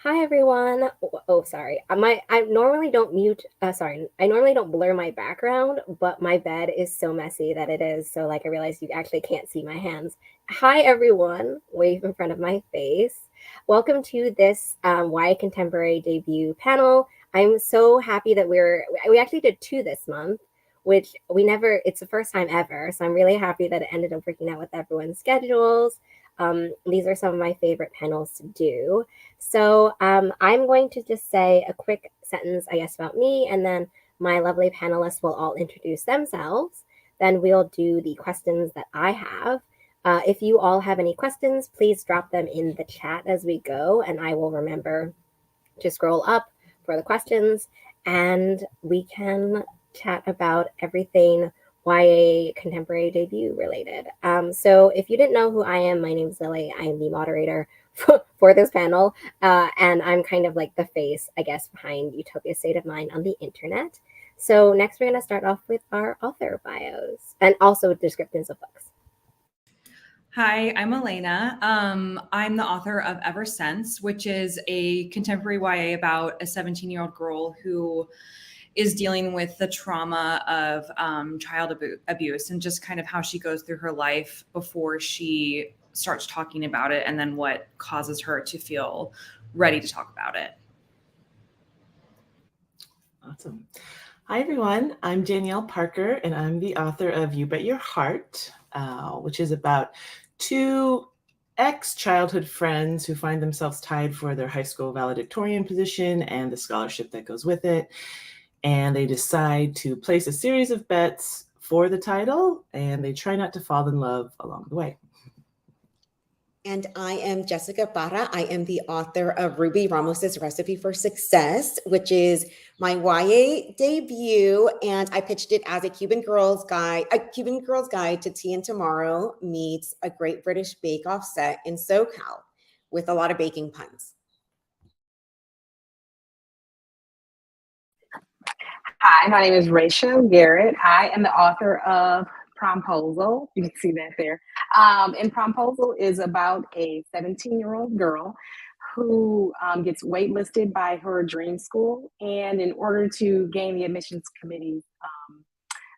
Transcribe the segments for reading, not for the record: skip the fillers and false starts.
Hi everyone. Oh, sorry. I normally don't mute. Sorry. I normally don't blur my background, but my bed is so messy that it is. So like I realized you actually can't see my hands. Hi everyone. Wave in front of my face. Welcome to this YA Contemporary debut panel. I'm so happy that we actually did two this month, which we never. It's the first time ever. So I'm really happy that it ended up working out with everyone's schedules. These are some of my favorite panels to do. So I'm going to just say a quick sentence, I guess, about me, and then my lovely panelists will all introduce themselves. Then we'll do the questions that I have. If you all have any questions, please drop them in the chat as we go, and I will remember to scroll up for the questions, and we can chat about everything YA contemporary debut related. So if you didn't know who I am, my name is Lily. I am the moderator for this panel, and I'm kind of like the face, I guess, behind Utopia State of Mind on the internet. So next, we're going to start off with our author bios and also descriptions of books. Hi, I'm Elena. I'm the author of Ever Since, which is a contemporary YA about a 17-year-old girl who is dealing with the trauma of child abuse and just kind of how she goes through her life before she starts talking about it and then what causes her to feel ready to talk about it. Awesome. Hi, everyone. I'm Danielle Parker, and I'm the author of You Bet Your Heart, which is about two ex-childhood friends who find themselves tied for their high school valedictorian position and the scholarship that goes with it. And they decide to place a series of bets for the title, and they try not to fall in love along the way. And I am Jessica Parra. I am the author of Ruby Ramos's Recipe for Success, which is my YA debut. And I pitched it as a Cuban Girl's Guide to Tea and Tomorrow meets a Great British Bake Off set in SoCal with a lot of baking puns. Hi, my name is Rachel Garrett. I am the author of Promposal. You can see that there. And Promposal is about a 17-year-old girl who gets waitlisted by her dream school. And in order to gain the admissions committee's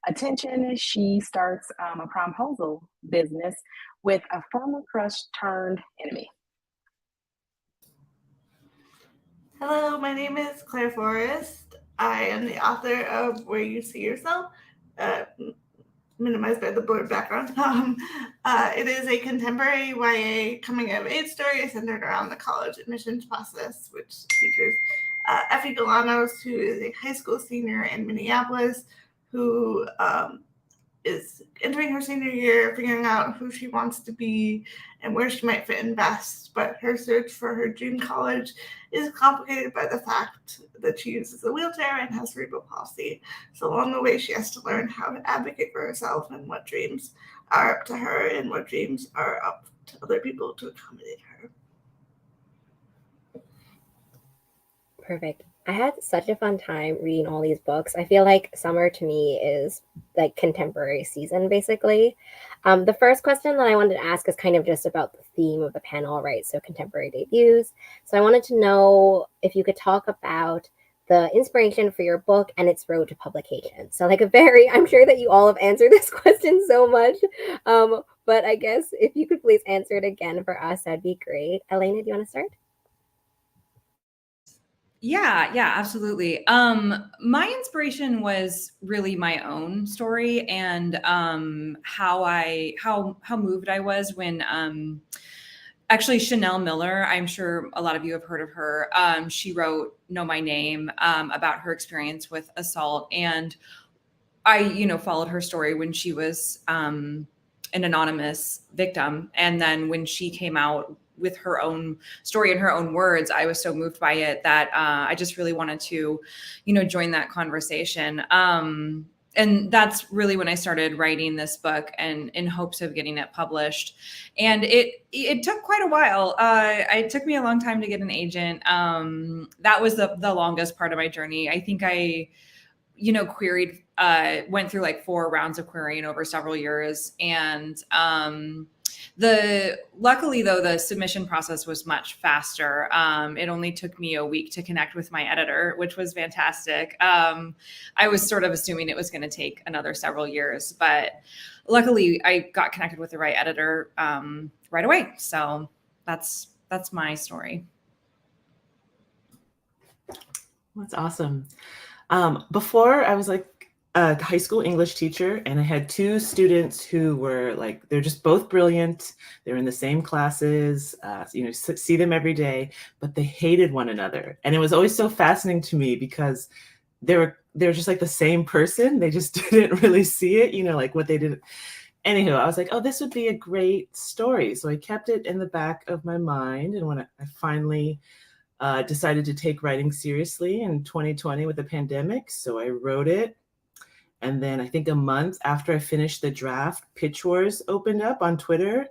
attention, she starts a promposal business with a former crush turned enemy. Hello, my name is Claire Forrest. I am the author of Where You See Yourself, minimized by the blurred background. It is a contemporary YA coming-of-age story centered around the college admissions process, which features Effie Galanos, who is a high school senior in Minneapolis, who is entering her senior year, figuring out who she wants to be and where she might fit in best. But her search for her dream college is complicated by the fact that she uses a wheelchair and has cerebral palsy. So along the way, she has to learn how to advocate for herself and what dreams are up to her and what dreams are up to other people to accommodate her. Perfect. I had such a fun time reading all these books. I feel like summer to me is like contemporary season, basically. The first question that I wanted to ask is kind of just about the theme of the panel, right? So contemporary debuts. So I wanted to know if you could talk about the inspiration for your book and its road to publication. So like I'm sure that you all have answered this question so much. But I guess if you could please answer it again for us, that'd be great. Elena, do you want to start? Yeah, absolutely. My inspiration was really my own story and how moved I was when actually Chanel Miller, I'm sure a lot of you have heard of her. She wrote Know My Name about her experience with assault, and I followed her story when she was an anonymous victim, and then when she came out with her own story in her own words, I was so moved by it that I just really wanted to, join that conversation. And that's really when I started writing this book and in hopes of getting it published. And it took quite a while. It took me a long time to get an agent. That was the longest part of my journey. I think I queried, went through like 4 rounds of querying over several years. And Luckily though, the submission process was much faster. It only took me a week to connect with my editor, which was fantastic. I was sort of assuming it was going to take another several years, but luckily I got connected with the right editor right away. So that's my story. That's awesome. Before I was like a high school English teacher, and I had two students who were like, they're just both brilliant. They're in the same classes, see them every day, but they hated one another. And it was always so fascinating to me because they're just like the same person. They just didn't really see it, like what they did. Anywho, I was like, oh, this would be a great story. So I kept it in the back of my mind. And when I finally decided to take writing seriously in 2020 with the pandemic. So I wrote it. And then I think a month after I finished the draft, Pitch Wars opened up on Twitter.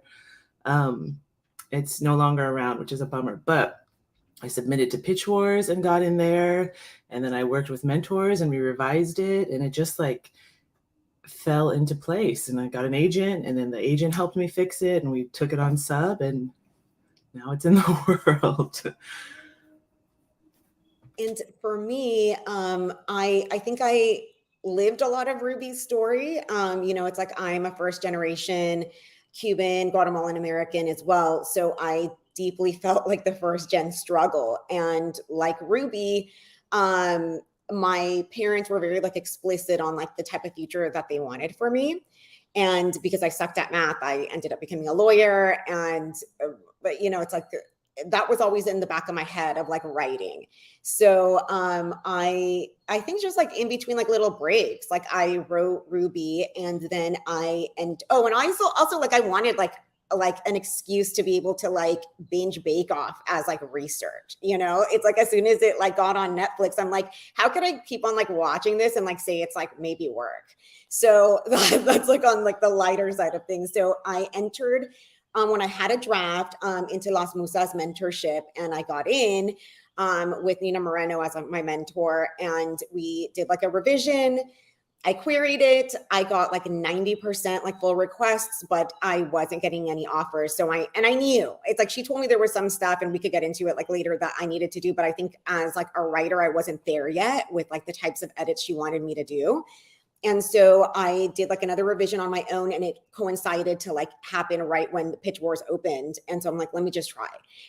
It's no longer around, which is a bummer. But I submitted to Pitch Wars and got in there. And then I worked with mentors and we revised it. And it just like fell into place. And I got an agent, and then the agent helped me fix it. And we took it on sub, and now it's in the world. And for me, I think I lived a lot of Ruby's story. It's like I'm a first generation Cuban, Guatemalan American as well. So I deeply felt like the first gen struggle. And like Ruby, my parents were very like explicit on like the type of future that they wanted for me. And because I sucked at math, I ended up becoming a lawyer. But it's like that was always in the back of my head of like writing. So I think just like in between like little breaks, like I wrote Ruby, and then I also like I wanted like an excuse to be able to like binge Bake Off as like research. It's like as soon as it like got on Netflix, I'm like, how could I keep on like watching this and like say it's like maybe work? So that's like on like the lighter side of things. So I entered when I had a draft into Las Musas mentorship, and I got in with Nina Moreno as my mentor, and we did like a revision. I queried it. I got like 90% like full requests, but I wasn't getting any offers. So I knew it's like, she told me there was some stuff, and we could get into it like later, that I needed to do. But I think as like a writer, I wasn't there yet with like the types of edits she wanted me to do. And so I did like another revision on my own, and it coincided to like happen right when the Pitch Wars opened. And so I'm like, let me just try.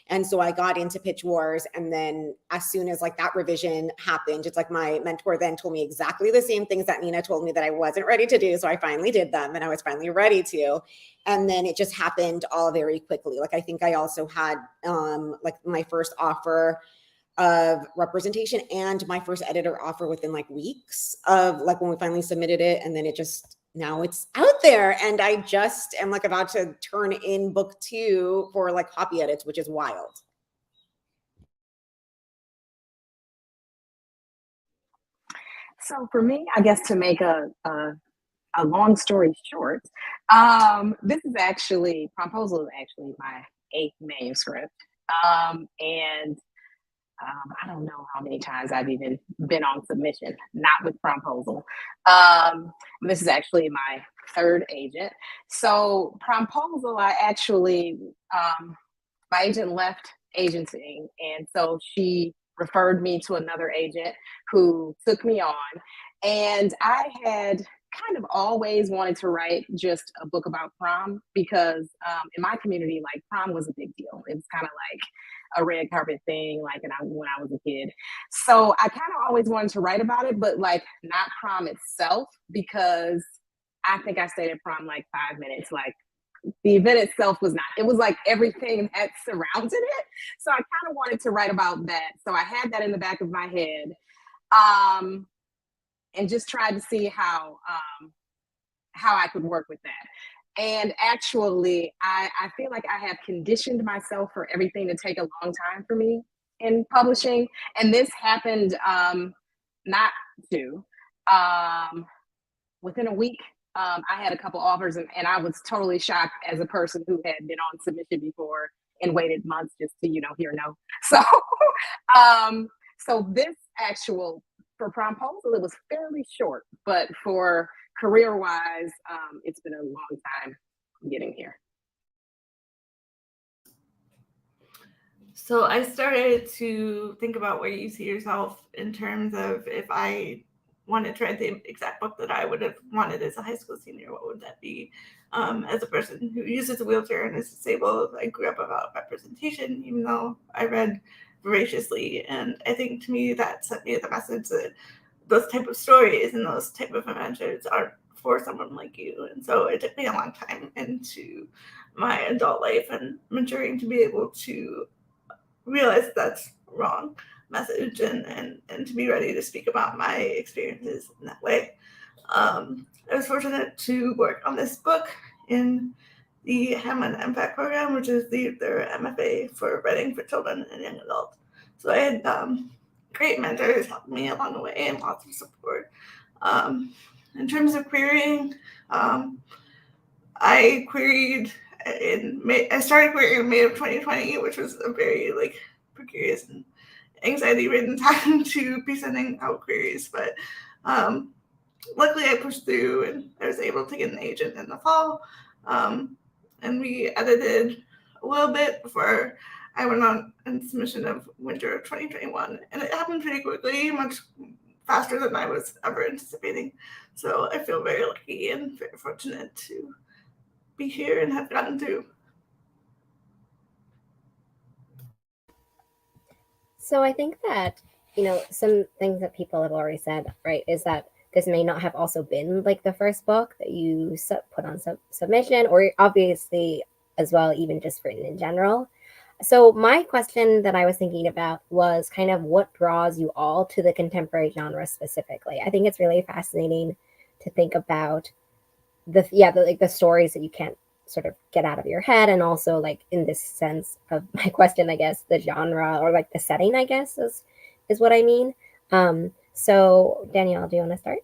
And so I got into Pitch Wars. And then as soon as like that revision happened, it's like my mentor then told me exactly the same things that Nina told me that I wasn't ready to do. So I finally did them, and I was finally ready to. And then it just happened all very quickly. Like I think I also had like my first offer of representation and my first editor offer within like weeks of like when we finally submitted it. And then now it's out there, and I just am like about to turn in book 2 for like copy edits, which is wild. So for me, I guess to make a long story short, this is actually, Promposal is actually my 8th manuscript. And I don't know how many times I've even been on submission, not with Promposal. This is actually my 3rd agent. So Promposal, I actually, my agent left agenting, and so she referred me to another agent who took me on. And I had kind of always wanted to write just a book about prom, because in my community, like prom was a big deal. It was kind of like a red carpet thing, like when I was a kid. So I kind of always wanted to write about it, but like not prom itself, because I think I stayed at prom like 5 minutes. Like the event itself was not, it was like everything that surrounded it. So I kind of wanted to write about that. So I had that in the back of my head, and just tried to see how I could work with that. And actually, I feel like I have conditioned myself for everything to take a long time for me in publishing. And this happened within a week. I had a couple offers, and I was totally shocked as a person who had been on submission before and waited months just to, hear no. So, so this actual, for Promposal, it was fairly short, but for career-wise, it's been a long time getting here. So I started to think about where you see yourself in terms of if I wanted to write the exact book that I would have wanted as a high school senior, what would that be? As a person who uses a wheelchair and is disabled, I grew up about representation, even though I read voraciously. And I think to me that sent me the message that those type of stories and those type of adventures are for someone like you. And so it took me a long time into my adult life and maturing to be able to realize that's wrong message and to be ready to speak about my experiences in that way. I was fortunate to work on this book in the Hamlin MFAC program, which is their MFA for writing for children and young adults. So I had great mentors helping me along the way and lots of support. In terms of querying, I queried in May. I started querying in May of 2020, which was a very like precarious and anxiety-ridden time to be sending out queries. But luckily, I pushed through and I was able to get an agent in the fall. And we edited a little bit before I went on in submission of winter of 2021, and it happened pretty quickly, much faster than I was ever anticipating. So I feel very lucky and very fortunate to be here and have gotten through. So I think that, some things that people have already said, right, is that this may not have also been like the first book that you put on submission, or obviously as well, even just written in general. So my question that I was thinking about was kind of what draws you all to the contemporary genre specifically. I think it's really fascinating to think about the stories that you can't sort of get out of your head, and also like in this sense of my question, I guess the genre or like the setting, I guess is what I mean. So Danielle, do you want to start?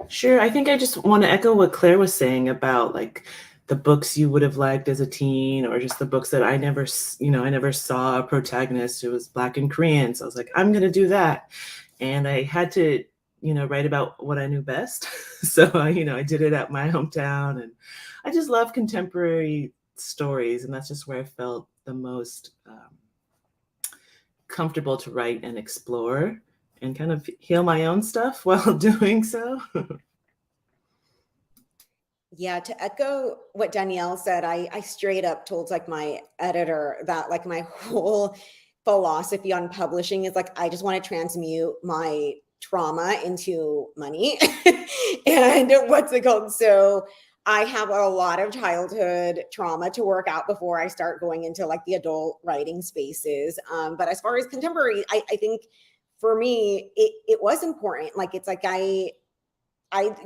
Sure. I think I just want to echo what Claire was saying about like the books you would have liked as a teen, or just the books that I never saw a protagonist who was Black and Korean. So I was like, I'm going to do that. And I had to, write about what I knew best. So, I did it at my hometown, and I just love contemporary stories. And that's just where I felt the most comfortable to write and explore and kind of heal my own stuff while doing so. Yeah, to echo what Danielle said, I straight up told like my editor that like my whole philosophy on publishing is like I just want to transmute my trauma into money. And what's it called? So I have a lot of childhood trauma to work out before I start going into like the adult writing spaces. But as far as contemporary, I think for me, it was important. Like it's like I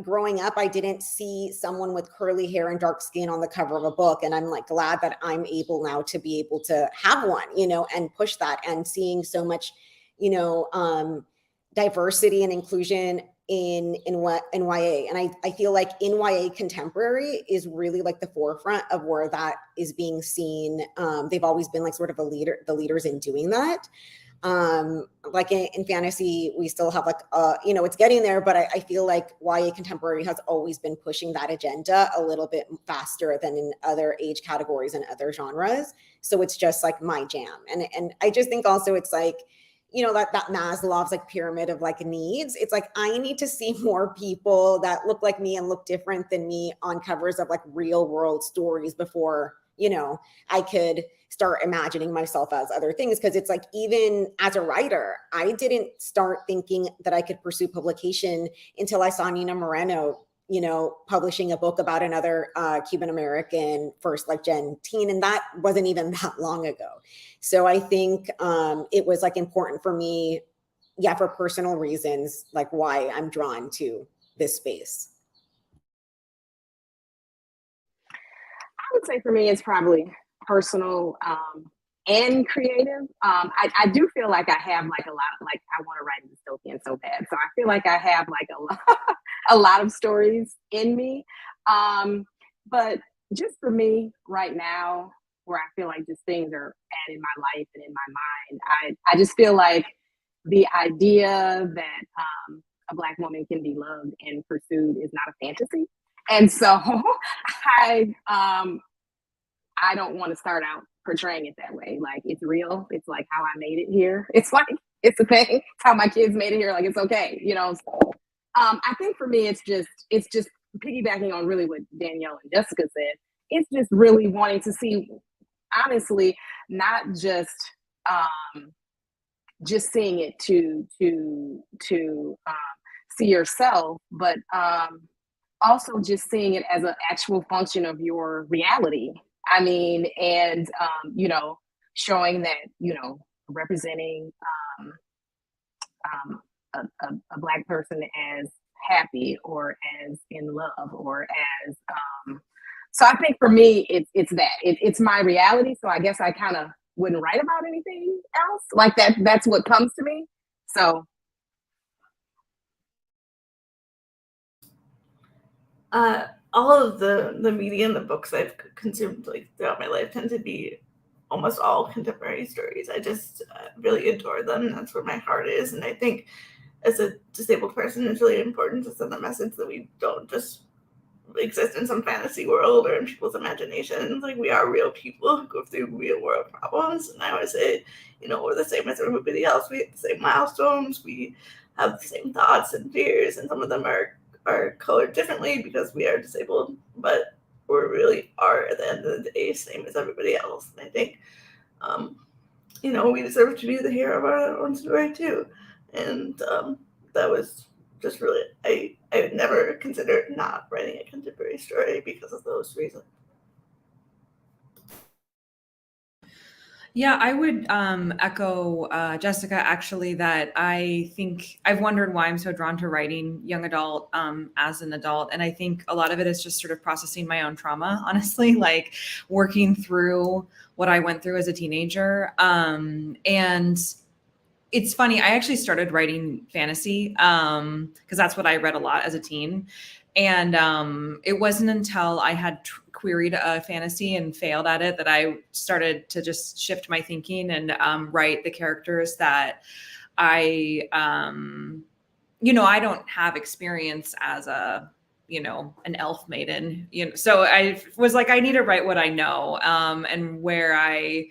growing up, I didn't see someone with curly hair and dark skin on the cover of a book. And I'm like glad that I'm able now to be able to have one, and push that, and seeing so much, diversity and inclusion in what in YA. And I feel like in YA contemporary is really like the forefront of where that is being seen. They've always been like sort of the leaders in doing that. Like in fantasy, we still have like it's getting there, but I feel like YA contemporary has always been pushing that agenda a little bit faster than in other age categories and other genres. So it's just like my jam. And I just think also it's like, that Maslow's like pyramid of like needs. It's like I need to see more people that look like me and look different than me on covers of like real world stories before I could start imagining myself as other things. Because it's like, even as a writer, I didn't start thinking that I could pursue publication until I saw Nina Moreno, publishing a book about another Cuban American first like gen teen. And that wasn't even that long ago. So I think it was like important for me, for personal reasons, like why I'm drawn to this space. I would say for me, it's probably personal and creative. I do feel like I have like a lot, like I want to write a dystopian so bad. So I feel like I have like a lot of stories in me. But just for me right now, where I feel like just things are at in my life and in my mind, I just feel like the idea that a Black woman can be loved and pursued is not a fantasy. And so I don't want to start out portraying it that way. Like it's real. It's like how I made it here. It's like it's a thing. It's how my kids made it here. Like it's okay, you know. So, I think for me, it's just piggybacking on really what Danielle and Jessica said. It's just really wanting to see, honestly, not just seeing it to see yourself, but also just seeing it as an actual function of your reality. I mean, and you know, showing that, you know, representing a Black person as happy or as in love or as so I think for me it's that it's my reality. So I guess I kind of wouldn't write about anything else like that. That's what comes to me. So all of the media and the books I've consumed like throughout my life tend to be almost all contemporary stories. I just really adore them. And that's where my heart is. And I think as a disabled person, it's really important to send the message that we don't just exist in some fantasy world or in people's imaginations. Like we are real people who go through real world problems. And I always say, you know, we're the same as everybody else. We have the same milestones. We have the same thoughts and fears, and some of them are colored differently because we are disabled, but we really are at the end of the day same as everybody else. And I think you know, we deserve to be the hero of our own story too. And that was just really, I would never consider not writing a contemporary story because of those reasons. Yeah, I would echo Jessica, actually, that I think I've wondered why I'm so drawn to writing young adult as an adult. And I think a lot of it is just sort of processing my own trauma, honestly, like working through what I went through as a teenager. And it's funny, I actually started writing fantasy because that's what I read a lot as a teen. And it wasn't until I had queried a fantasy and failed at it that I started to just shift my thinking and write the characters that I, you know, I don't have experience as a, you know, an elf maiden, you know, so I was like, I need to write what I know and where I,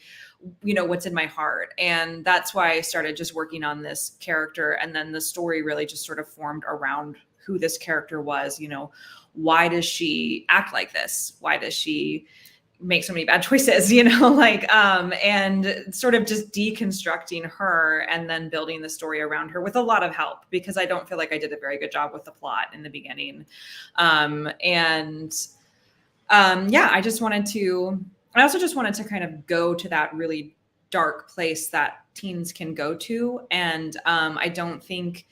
you know, what's in my heart. And that's why I started just working on this character. And then the story really just sort of formed around who this character was. You know, why does she act like this? Why does she make so many bad choices, you know, like, and sort of just deconstructing her and then building the story around her with a lot of help, because I don't feel like I did a very good job with the plot in the beginning. Yeah, I also just wanted to kind of go to that really dark place that teens can go to. And I don't think,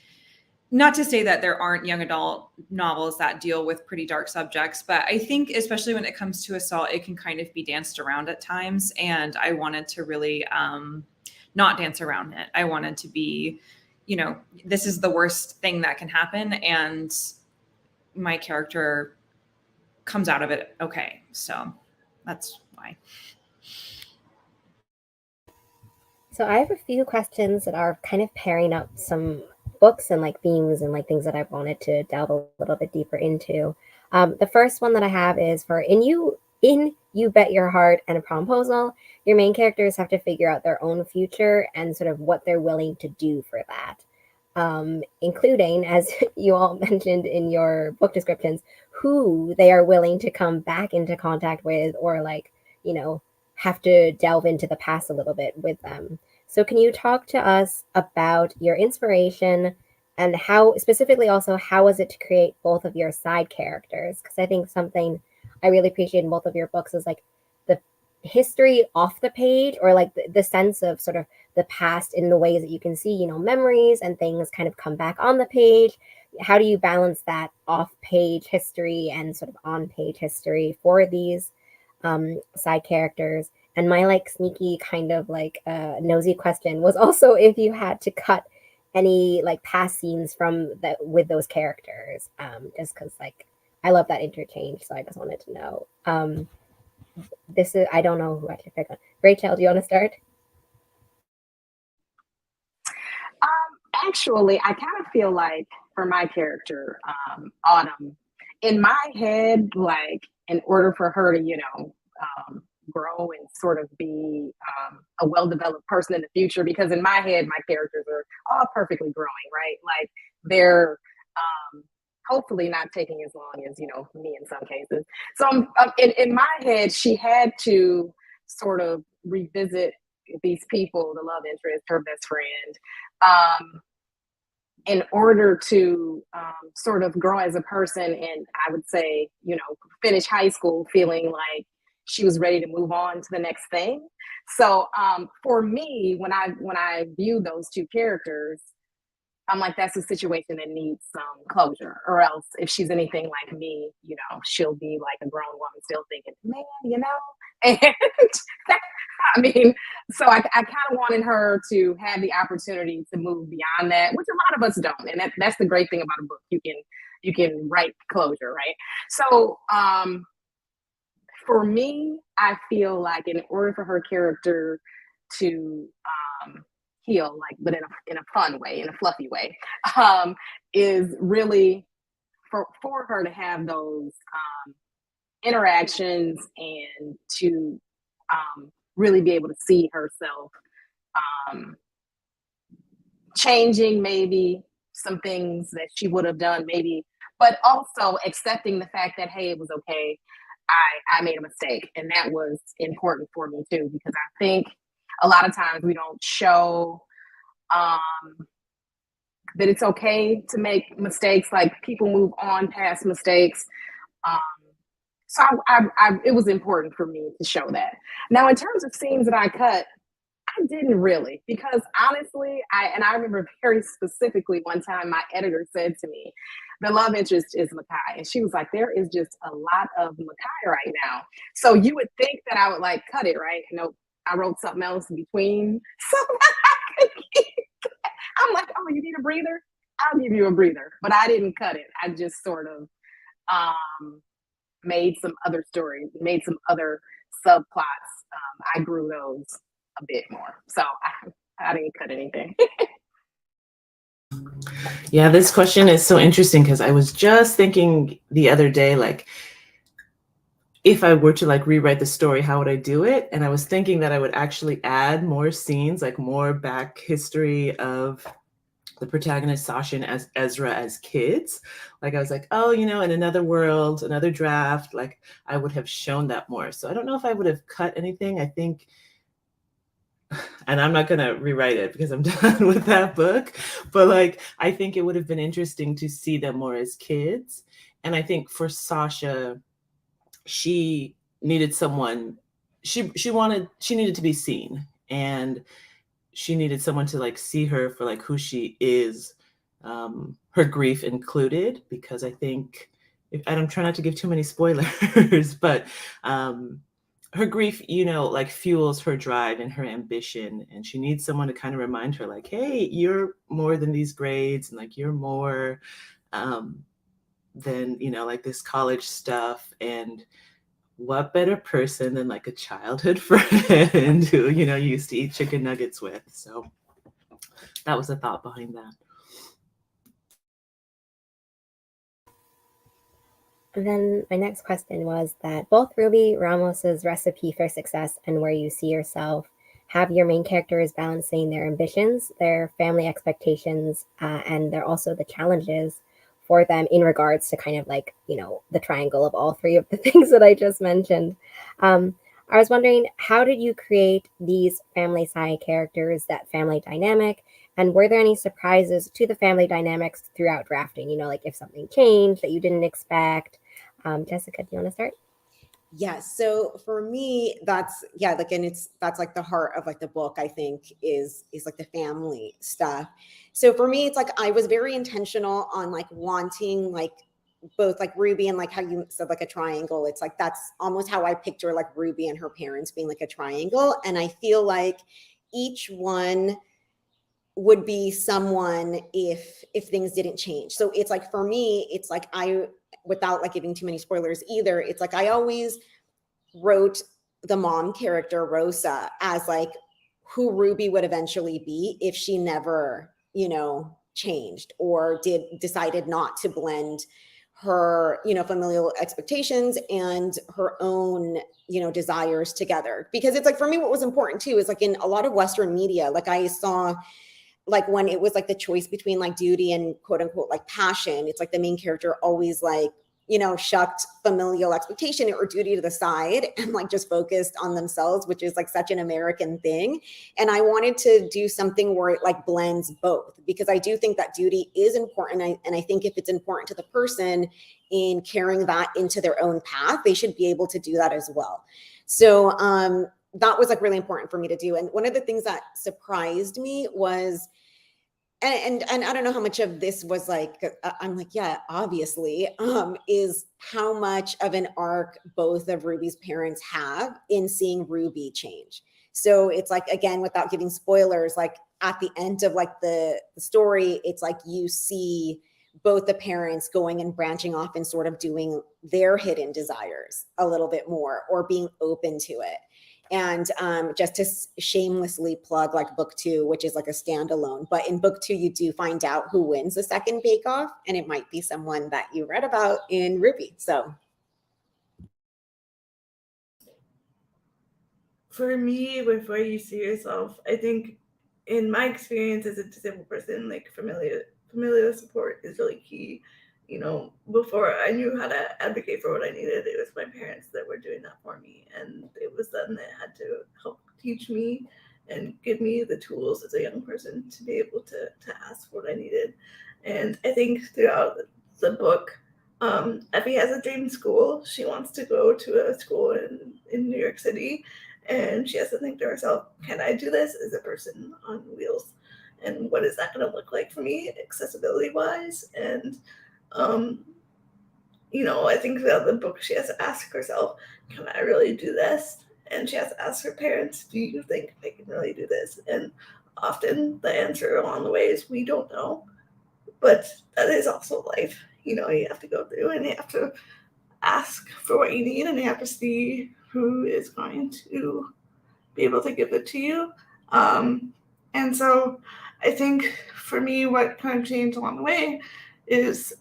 not to say that there aren't young adult novels that deal with pretty dark subjects, but I think especially when it comes to assault, it can kind of be danced around at times. And I wanted to really not dance around it. I wanted to be, you know, this is the worst thing that can happen. And my character comes out of it okay. So that's why. So I have a few questions that are kind of pairing up some books and like themes and like things that I've wanted to delve a little bit deeper into. The first one that I have is for You Bet Your Heart and a Promposal, your main characters have to figure out their own future and sort of what they're willing to do for that. Including, as you all mentioned in your book descriptions, who they are willing to come back into contact with, or like, you know, have to delve into the past a little bit with them. So can you talk to us about your inspiration and how specifically also how was it to create both of your side characters? Because I think something I really appreciate in both of your books is like the history off the page, or like the sense of sort of the past in the ways that you can see, you know, memories and things kind of come back on the page. How do you balance that off page history and sort of on page history for these side characters? And my like sneaky kind of like nosy question was also if you had to cut any like past scenes from that with those characters, just because like I love that interchange, so I just wanted to know. This is, I don't know who I should pick on. Rachel, do you want to start? Actually, I kind of feel like for my character, Autumn, in my head, like in order for her to, you know, grow and sort of be a well-developed person in the future. Because in my head, my characters are all perfectly growing, right? Like they're hopefully not taking as long as, me in some cases. So in my head, she had to sort of revisit these people, the love interest, her best friend, in order to sort of grow as a person, and I would say, finish high school feeling like she was ready to move on to the next thing. So for me, when I view those two characters, I'm like, that's a situation that needs some closure, or else if she's anything like me, she'll be like a grown woman still thinking, man, and I mean, so I kind of wanted her to have the opportunity to move beyond that, which a lot of us don't. And that's the great thing about a book. You can write closure, right? So for me, I feel like in order for her character to heal, like, but in a fun way, in a fluffy way, is really for her to have those interactions and to really be able to see herself changing maybe some things that she would have done maybe, but also accepting the fact that, hey, it was okay. I made a mistake. And that was important for me too, because I think a lot of times we don't show that it's okay to make mistakes. Like people move on past mistakes. So it was important for me to show that. Now, in terms of scenes that I cut, I didn't really, because honestly, I remember very specifically one time my editor said to me, the love interest is Makai. And she was like, there is just a lot of Makai right now. So you would think that I would like cut it, right? No, I wrote something else in between. So I'm like, oh, you need a breather? I'll give you a breather. But I didn't cut it. I just sort of made some other stories, made some other subplots. I grew those a bit more. So I didn't cut anything. Yeah, this question is so interesting because I was just thinking the other day, like, if I were to like rewrite the story, how would I do it? And I was thinking that I would actually add more scenes, like more back history of the protagonist Sasha and Ezra as kids. Like I was like, oh, in another world, another draft, like I would have shown that more. So I don't know if I would have cut anything. I think, and I'm not going to rewrite it because I'm done with that book, but like, I think it would have been interesting to see them more as kids. And I think for Sasha, she needed someone, she needed to be seen, and she needed someone to like see her for like who she is, her grief included, because I think, I'm trying not to give too many spoilers, but her grief, like fuels her drive and her ambition. And she needs someone to kind of remind her like, hey, you're more than these grades, and like you're more than, like this college stuff. And what better person than like a childhood friend who, you used to eat chicken nuggets with. So that was the thought behind that. And then my next question was that both Ruby Ramos's Recipe for Success and Where You See Yourself have your main characters balancing their ambitions, their family expectations, and they're also the challenges for them in regards to kind of like, the triangle of all three of the things that I just mentioned. I was wondering, how did you create these family side characters, that family dynamic? And were there any surprises to the family dynamics throughout drafting? Like if something changed that you didn't expect? Jessica, do you want to start? Yeah. So for me, that's that's like the heart of like the book, I think, is like the family stuff. So for me, it's like I was very intentional on like wanting like both like Ruby and like how you said like a triangle. It's like that's almost how I picture like Ruby and her parents being like a triangle. And I feel like each one would be someone if things didn't change. So it's like for me, it's like without like giving too many spoilers either, it's like I always wrote the mom character Rosa as like who Ruby would eventually be if she never, changed or decided not to blend her, familial expectations and her own, desires together. Because it's like, for me, what was important too is like in a lot of Western media, like I saw, like when it was like the choice between like duty and quote unquote like passion, it's like the main character always like, shucked familial expectation or duty to the side and like just focused on themselves, which is like such an American thing. And I wanted to do something where it like blends both, because I do think that duty is important. And I think if it's important to the person in carrying that into their own path, they should be able to do that as well. So that was like really important for me to do. And one of the things that surprised me was, and I don't know how much of this was like, I'm like, yeah, obviously, is how much of an arc both of Ruby's parents have in seeing Ruby change. So it's like, again, without giving spoilers, like at the end of like the story, it's like you see both the parents going and branching off and sort of doing their hidden desires a little bit more, or being open to it. And just to shamelessly plug like book 2, which is like a standalone, but in book 2, you do find out who wins the second bake off, and it might be someone that you read about in Ruby. So for me, with where you see yourself, I think in my experience as a disabled person, like familial support is really key. Before I knew how to advocate for what I needed, it was my parents that were doing that for me. And it was them that had to help teach me and give me the tools as a young person to be able to ask for what I needed. And I think throughout the book, Effie has a dream school. She wants to go to a school in New York City. And she has to think to herself, can I do this as a person on wheels? And what is that going to look like for me, accessibility wise? And I think throughout the book, she has to ask herself, can I really do this? And she has to ask her parents, do you think I can really do this? And often the answer along the way is, we don't know. But that is also life. You have to go through and you have to ask for what you need, and you have to see who is going to be able to give it to you. And so I think for me, what kind of changed along the way is,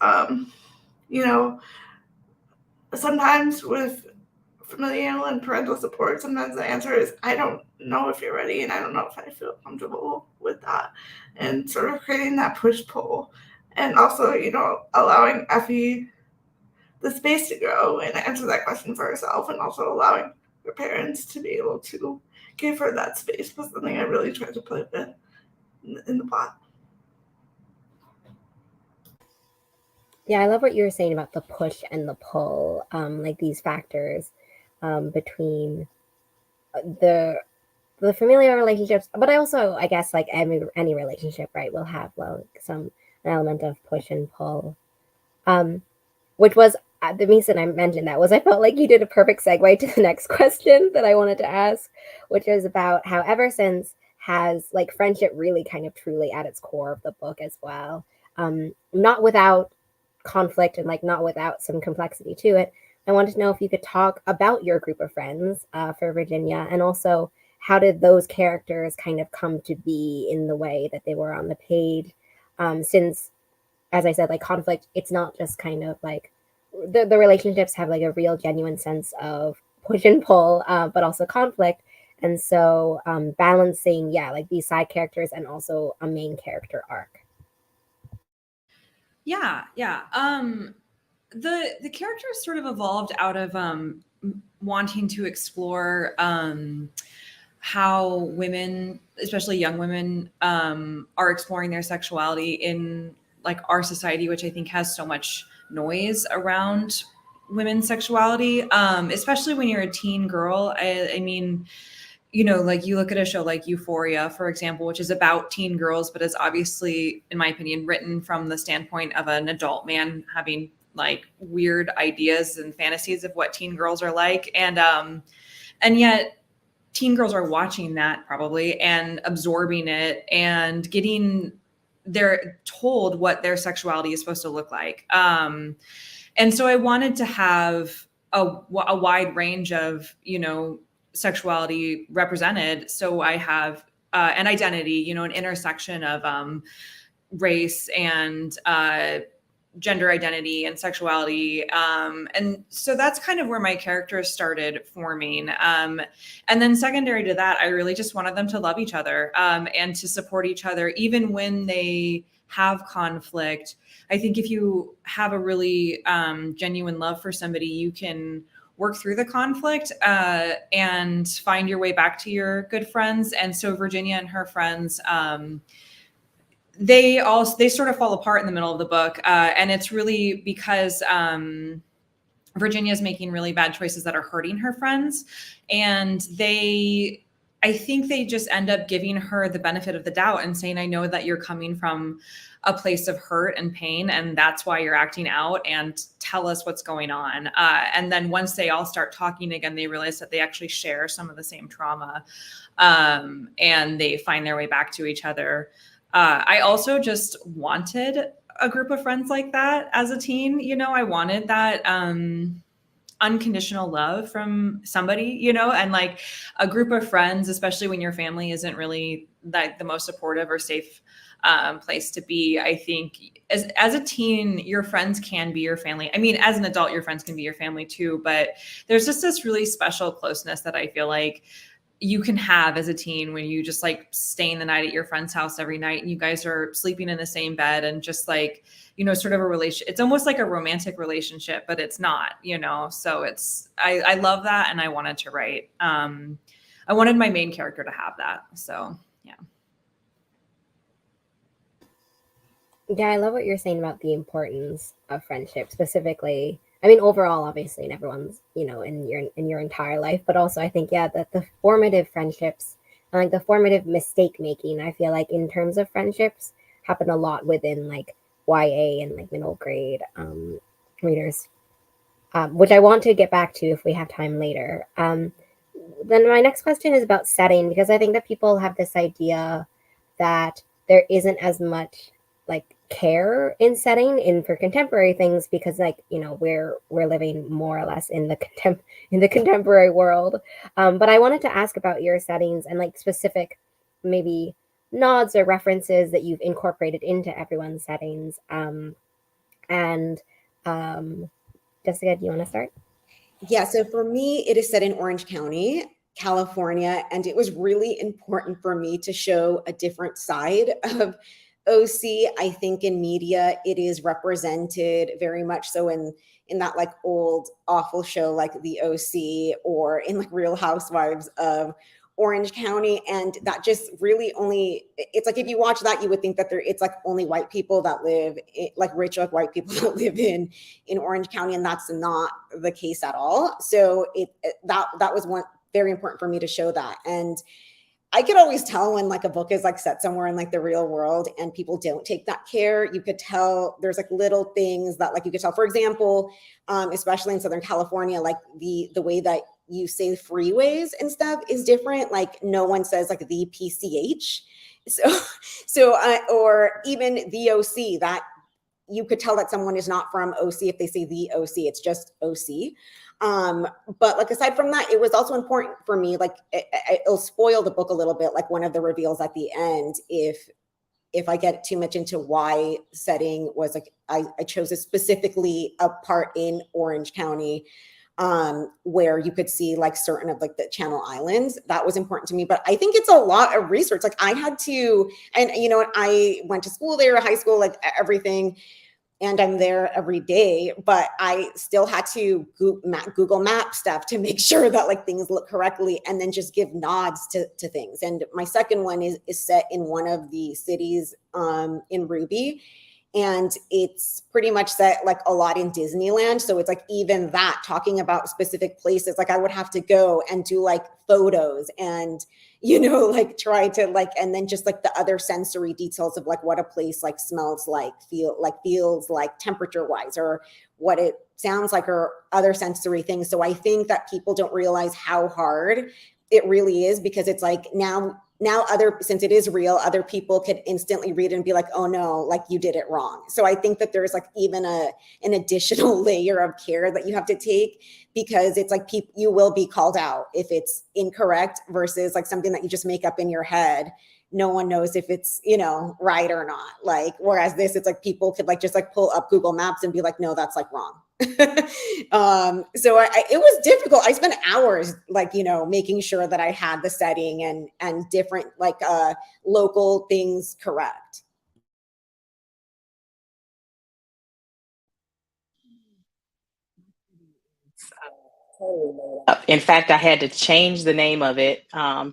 sometimes with familial and parental support, sometimes the answer is, I don't know if you're ready, and I don't know if I feel comfortable with that. And sort of creating that push-pull. And also, allowing Effie the space to grow and answer that question for herself, and also allowing her parents to be able to give her that space was something I really tried to put in the plot. Yeah, I love what you were saying about the push and the pull, like these factors between the familiar relationships, but I guess like any relationship, right, will have an element of push and pull, which was the reason I mentioned that was I felt like you did a perfect segue to the next question that I wanted to ask, which is about how Ever Since has like friendship really kind of truly at its core of the book as well, not without conflict and like not without some complexity to it. I wanted to know if you could talk about your group of friends for Virginia, and also how did those characters kind of come to be in the way that they were on the page, since, as I said, like conflict, it's not just kind of like the relationships have like a real genuine sense of push and pull, but also conflict. And so balancing, yeah, like these side characters and also a main character arc. Yeah. The characters sort of evolved out of wanting to explore how women, especially young women, are exploring their sexuality in like our society, which I think has so much noise around women's sexuality, especially when you're a teen girl. I mean, like you look at a show like Euphoria, for example, which is about teen girls, but is obviously, in my opinion, written from the standpoint of an adult man having like weird ideas and fantasies of what teen girls are like. And yet teen girls are watching that probably and absorbing it and they're told what their sexuality is supposed to look like. And so I wanted to have a wide range of, sexuality represented. So I have an identity, an intersection of race and gender identity and sexuality. And so that's kind of where my characters started forming. And then secondary to that, I really just wanted them to love each other and to support each other, even when they have conflict. I think if you have a really genuine love for somebody, you can work through the conflict and find your way back to your good friends. And so Virginia and her friends, they sort of fall apart in the middle of the book. And it's really because Virginia is making really bad choices that are hurting her friends. And I think they just end up giving her the benefit of the doubt and saying, I know that you're coming from a place of hurt and pain, and that's why you're acting out, and tell us what's going on. And then once they all start talking again, they realize that they actually share some of the same trauma, and they find their way back to each other. I also just wanted a group of friends like that as a teen. You know, I wanted that unconditional love from somebody, you know, and like a group of friends, especially when your family isn't really like the most supportive or safe place to be. I think as a teen, your friends can be your family. I mean, as an adult, your friends can be your family too, but there's just this really special closeness that I feel like you can have as a teen when you just like staying the night at your friend's house every night and you guys are sleeping in the same bed and just like, you know, sort of a relation. It's almost like a romantic relationship, but it's not, you know? So I love that. And I wanted to write, I wanted my main character to have that. So yeah. Yeah, I love what you're saying about the importance of friendship, specifically. I mean, overall, obviously, in everyone's, you know, in your entire life, but also I think, yeah, that the formative friendships and like the formative mistake making, I feel like in terms of friendships, happen a lot within like YA and like middle grade readers, which I want to get back to if we have time later. Then my next question is about setting, because I think that people have this idea that there isn't as much like care in setting in for contemporary things because like, you know, we're living more or less in the contemporary world. But I wanted to ask about your settings and like specific maybe nods or references that you've incorporated into everyone's settings. And Jessica, do you want to start? Yeah, so for me, it is set in Orange County, California, and it was really important for me to show a different side of OC. I think in media, it is represented very much so in that like old awful show like The OC or in like Real Housewives of Orange County. And that just really only, it's like if you watch that, you would think that it's like only white people that live like rich like white people that live in Orange County, and that's not the case at all. So that was one very important for me to show that. And I could always tell when like a book is like set somewhere in like the real world and people don't take that care. You could tell there's like little things that like you could tell. For example, especially in Southern California, like the way that you say freeways and stuff is different. Like no one says like the PCH. Or even the OC, that you could tell that someone is not from OC if they say the OC, it's just OC. But like aside from that, it was also important for me, like it'll spoil the book a little bit, like one of the reveals at the end, if I get too much into why setting was like I chose it specifically a part in Orange County, where you could see like certain of like the Channel Islands. That was important to me. But I think it's a lot of research. Like I had to, and you know, I went to school there, high school, like everything. And I'm there every day, but I still had to Google Map stuff to make sure that like things look correctly and then just give nods to things. And my second one is set in one of the cities in Ruby. And it's pretty much set like a lot in Disneyland. So it's like even that, talking about specific places, like I would have to go and do like photos and, you know, like try to like, and then just like the other sensory details of like what a place like smells like, feels like temperature wise, or what it sounds like, or other sensory things. So I think that people don't realize how hard it really is, because it's like now since it is real, other people could instantly read it and be like, oh no, like you did it wrong. So I think that there's like even an additional layer of care that you have to take, because it's like you will be called out if it's incorrect versus like something that you just make up in your head. no one knows if it's, you know, right or not. Like, whereas this, it's like people could like just like pull up Google Maps and be like, no, that's like wrong. So it was difficult. I spent hours like, you know, making sure that I had the setting and different like local things correct. In fact, I had to change the name of it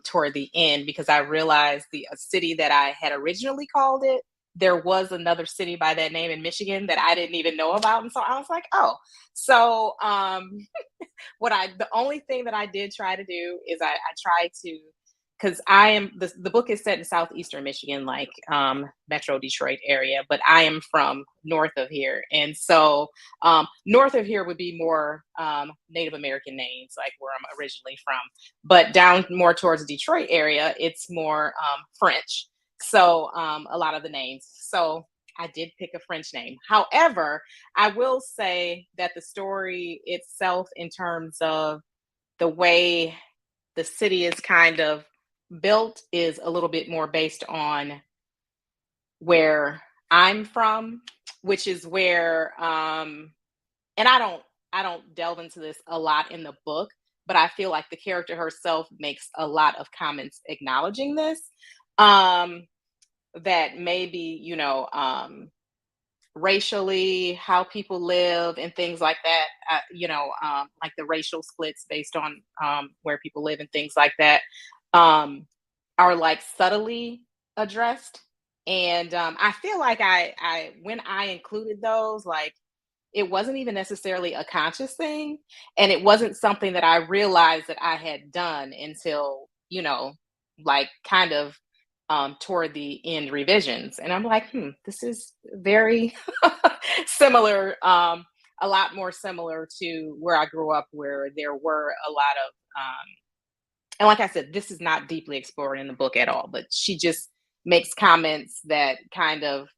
toward the end because I realized the city that I had originally called it, there was another city by that name in Michigan that I didn't even know about. And so I was like, oh, so the only thing that I did try to do is I tried to, because the book is set in southeastern Michigan, like Metro Detroit area, but I am from north of here. And so north of here would be more Native American names, like where I'm originally from. But down more towards the Detroit area, it's more French. So a lot of the names. So I did pick a French name. However, I will say that the story itself, in terms of the way the city is kind of built, is a little bit more based on where I'm from, which is where and I don't delve into this a lot in the book, but I feel like the character herself makes a lot of comments acknowledging this, that maybe, you know, racially, how people live and things like that, you know, like the racial splits based on where people live and things like that, are like subtly addressed. And I feel like I when I included those, like, it wasn't even necessarily a conscious thing, and it wasn't something that I realized that I had done until, you know, like kind of toward the end revisions. And I'm like, this is very similar, a lot more similar to where I grew up, where there were a lot of and like I said, this is not deeply explored in the book at all, but she just makes comments that kind of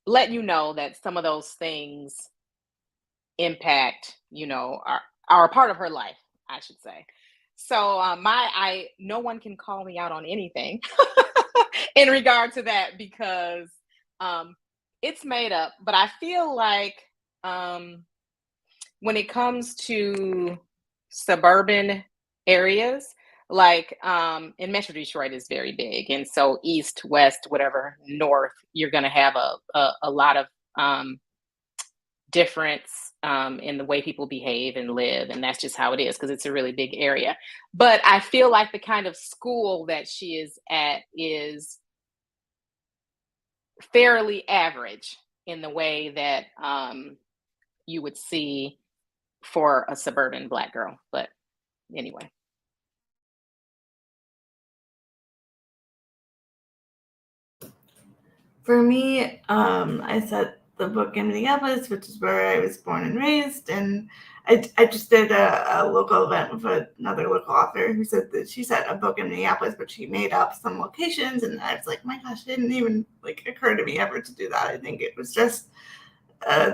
let you know that some of those things impact, you know, are a part of her life, I should say. So no one can call me out on anything in regard to that, because it's made up. But I feel like when it comes to suburban areas, like in Metro Detroit is very big, and so east, west, whatever, north, you're going to have a lot of difference in the way people behave and live, and that's just how it is because it's a really big area. But I feel like the kind of school that she is at is fairly average in the way that you would see for a suburban Black girl. But anyway. For me, I set the book in Minneapolis, which is where I was born and raised, and I just did a local event with another local author who said that she set a book in Minneapolis, but she made up some locations, and I was like, my gosh, it didn't even like occur to me ever to do that. I think it was just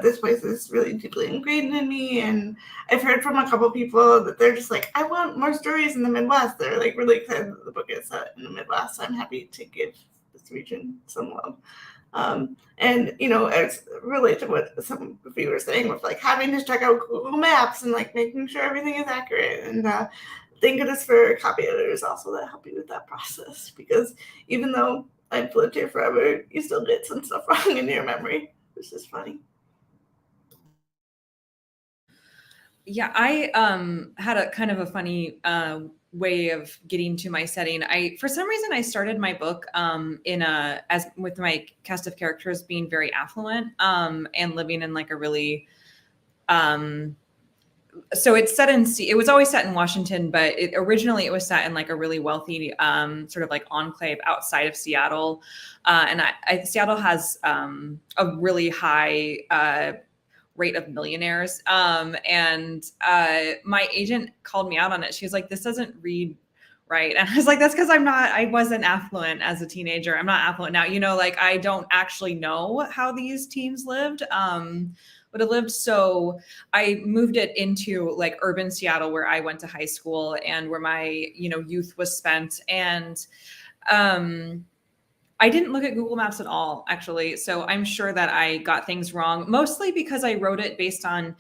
this place is really deeply ingrained in me, and I've heard from a couple people that they're just like, I want more stories in the Midwest. They're like really excited that the book is set in the Midwest. So I'm happy to give this region some love. And you know, it's related to what some of you were saying with like having to check out Google Maps and like making sure everything is accurate. And thank goodness for copy editors also that help you with that process, because even though I've lived here forever, you still get some stuff wrong in your memory, which is funny. Yeah, I had a kind of a funny way of getting to my setting. For some reason, I started my book as with my cast of characters being very affluent and living in like a really so it's set in it was always set in Washington, but originally it was set in like a really wealthy sort of like enclave outside of Seattle, and Seattle has a really high rate of millionaires. And my agent called me out on it. She was like, this doesn't read right. And I was like, that's because I wasn't affluent as a teenager. I'm not affluent now. You know, like I don't actually know how these teens lived. would have lived. So I moved it into like urban Seattle, where I went to high school and where my, youth was spent. And I didn't look at Google Maps at all, actually. So I'm sure that I got things wrong, mostly because I wrote it based on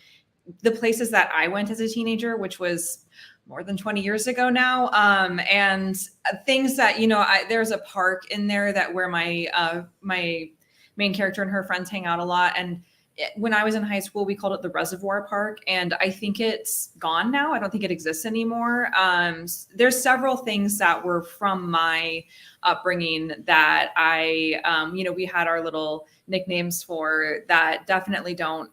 the places that I went as a teenager, which was more than 20 years ago now. And things that, there's a park in there that where my main character and her friends hang out a lot. And when I was in high school, we called it the Reservoir Park. And I think it's gone now. I don't think it exists anymore. There's several things that were from my upbringing that we had our little nicknames for that definitely don't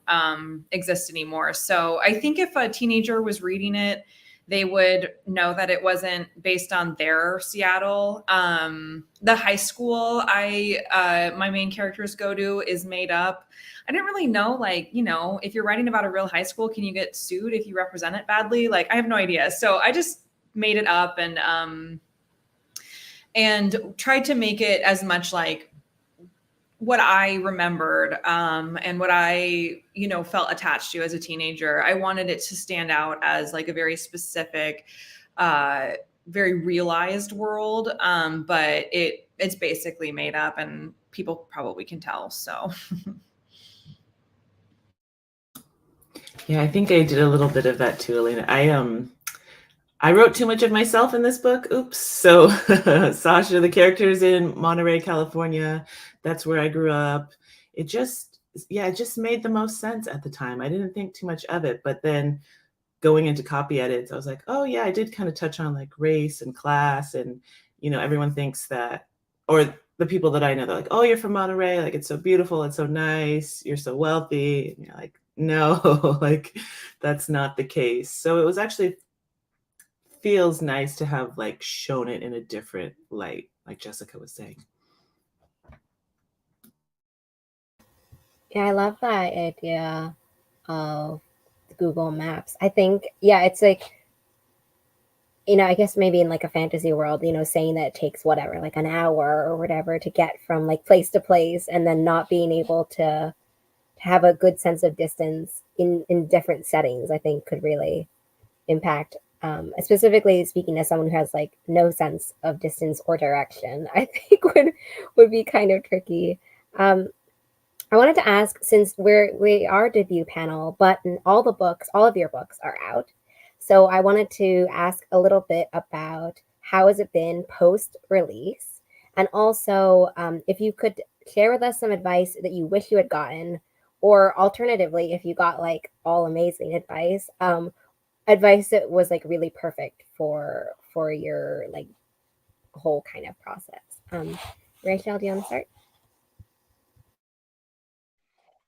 exist anymore. So I think if a teenager was reading it, they would know that it wasn't based on their Seattle. The high school my main characters go to is made up. I didn't really know, if you're writing about a real high school, can you get sued if you represent it badly? Like, I have no idea. So I just made it up and tried to make it as much like what I remembered and what I, felt attached to as a teenager. I wanted it to stand out as like a very specific, very realized world. But it's basically made up, and people probably can tell. So. Yeah, I think I did a little bit of that too, Elena. I wrote too much of myself in this book. Oops. So Sasha, the character's in Monterey, California. That's where I grew up. It just made the most sense at the time. I didn't think too much of it, but then going into copy edits, I was like, oh yeah, I did kind of touch on like race and class, and everyone thinks that, or the people that I know, they're like, oh, you're from Monterey, like it's so beautiful, it's so nice, you're so wealthy. And you're like, no, like that's not the case. So it was actually feels nice to have like shown it in a different light, like Jessica was saying. Yeah, I love that idea of Google Maps. I think, yeah, it's like, I guess maybe in like a fantasy world, saying that it takes whatever, like an hour or whatever to get from like place to place, and then not being able to have a good sense of distance in different settings, I think could really impact. Specifically speaking as someone who has like no sense of distance or direction, I think would be kind of tricky. I wanted to ask, since we are a debut panel, but all of your books are out. So I wanted to ask a little bit about how has it been post release, and also if you could share with us some advice that you wish you had gotten, or alternatively, if you got like all amazing advice, advice that was like really perfect for your like whole kind of process. Rachel, do you want to start?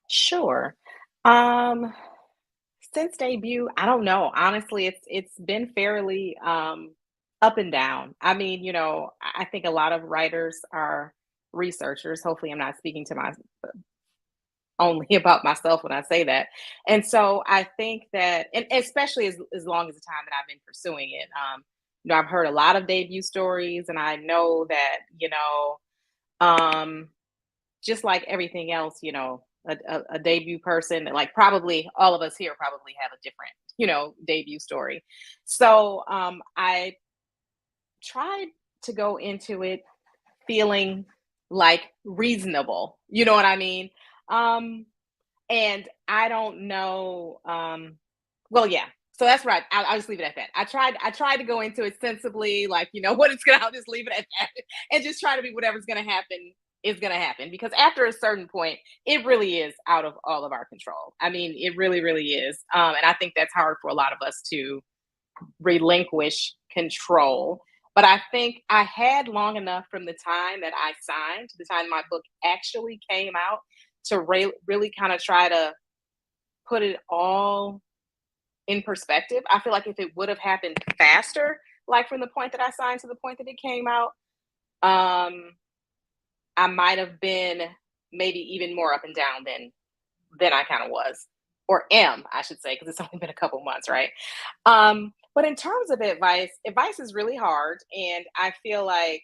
Sure. Since debut, I don't know. Honestly, it's been fairly up and down. I mean, I think a lot of writers are researchers. Hopefully, I'm not speaking to my only about myself when I say that. And so I think that, and especially as long as the time that I've been pursuing it, I've heard a lot of debut stories, and I know that, um, just like everything else, a debut person, like probably all of us here probably have a different, debut story. So I tried to go into it feeling like reasonable, you know what I mean? And I don't know. Well, yeah. So that's right. I'll just leave it at that. I tried to go into it sensibly, like, what it's gonna. I'll just leave it at that, and just try to be whatever's gonna happen is gonna happen. Because after a certain point, it really is out of all of our control. I mean, it really, really is. And I think that's hard for a lot of us to relinquish control. But I think I had long enough from the time that I signed to the time my book actually came out to really kind of try to put it all in perspective. I feel like if it would have happened faster, like from the point that I signed to the point that it came out, I might have been maybe even more up and down than I kind of was, or am, I should say, because it's only been a couple months, right? But in terms of advice is really hard, and I feel like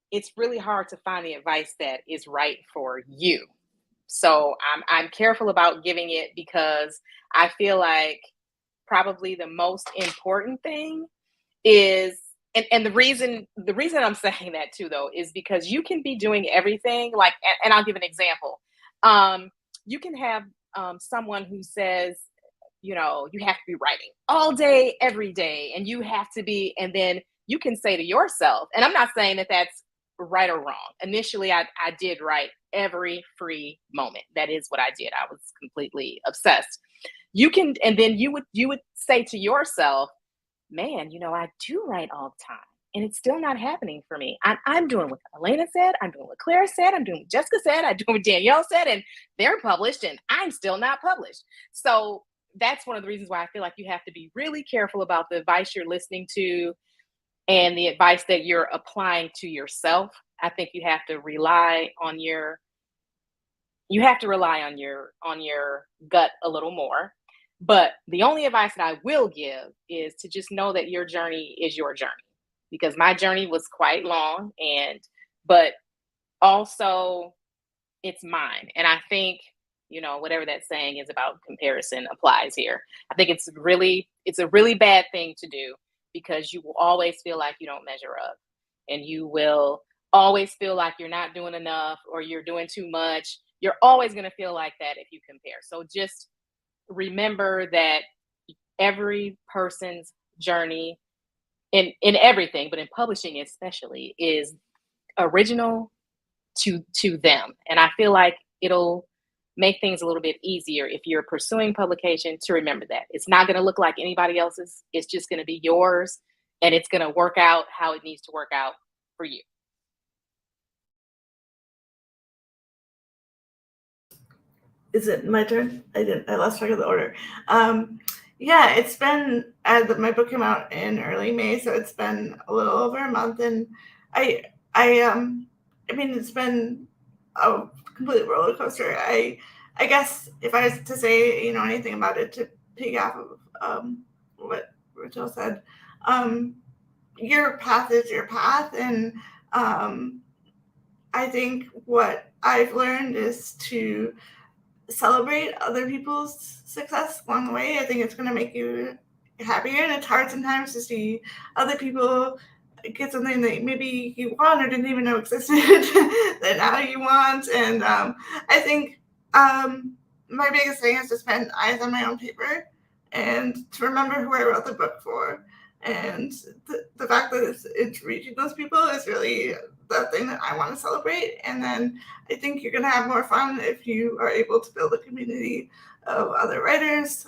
it's really hard to find the advice that is right for you. So I'm careful about giving it because I feel like probably the most important thing is, and the reason I'm saying that too though is because you can be doing everything like, and I'll give an example. You can have someone who says, you know, you have to be writing all day every day and you have to be, and then you can say to yourself, and I'm not saying that that's right or wrong. Initially I did write every free moment. That is what I did. I was completely obsessed. You can, and then you would say to yourself, man, you know, I do write all the time and it's still not happening for me. I'm doing what Elena said, I'm doing what Clara said, I'm doing what Jessica said, I'm doing what Danielle said, and they're published and I'm still not published. So that's one of the reasons why I feel like you have to be really careful about the advice you're listening to and the advice that you're applying to yourself. I think you have to rely on your gut a little more. But the only advice that I will give is to just know that your journey is your journey, because my journey was quite long, and but also it's mine. And I think, you know, whatever that saying is about comparison applies here. I think it's a really bad thing to do, because you will always feel like you don't measure up, and you will always feel like you're not doing enough or you're doing too much. You're always going to feel like that if you compare. So just remember that every person's journey in everything, but in publishing especially, is original to them. And I feel like it'll make things a little bit easier if you're pursuing publication, to remember that it's not going to look like anybody else's. It's just going to be yours, and it's going to work out how it needs to work out for you. Is it my turn? I lost track of the order. Yeah, it's been, my book came out in early May, so it's been a little over a month, and I mean, it's been a complete roller coaster. I guess if I was to say, you know, anything about it, to piggyback of what Rachel said, your path is your path, and I think what I've learned is to celebrate other people's success along the way. I think it's going to make you happier, and it's hard sometimes to see other people get something that maybe you want or didn't even know existed that now you want. And I think my biggest thing is to spend eyes on my own paper and to remember who I wrote the book for. And the fact that it's reaching those people is really the thing that I want to celebrate. And then I think you're going to have more fun if you are able to build a community of other writers,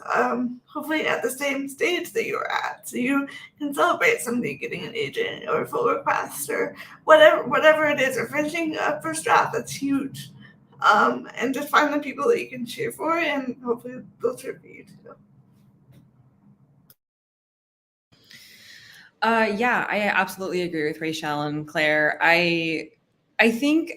hopefully at the same stage that you're at. So you can celebrate somebody getting an agent or a full request or whatever it is, or finishing a first draft. That's huge. And just find the people that you can cheer for, and hopefully they'll cheer for you too. Yeah, I absolutely agree with Rachel and Claire. I think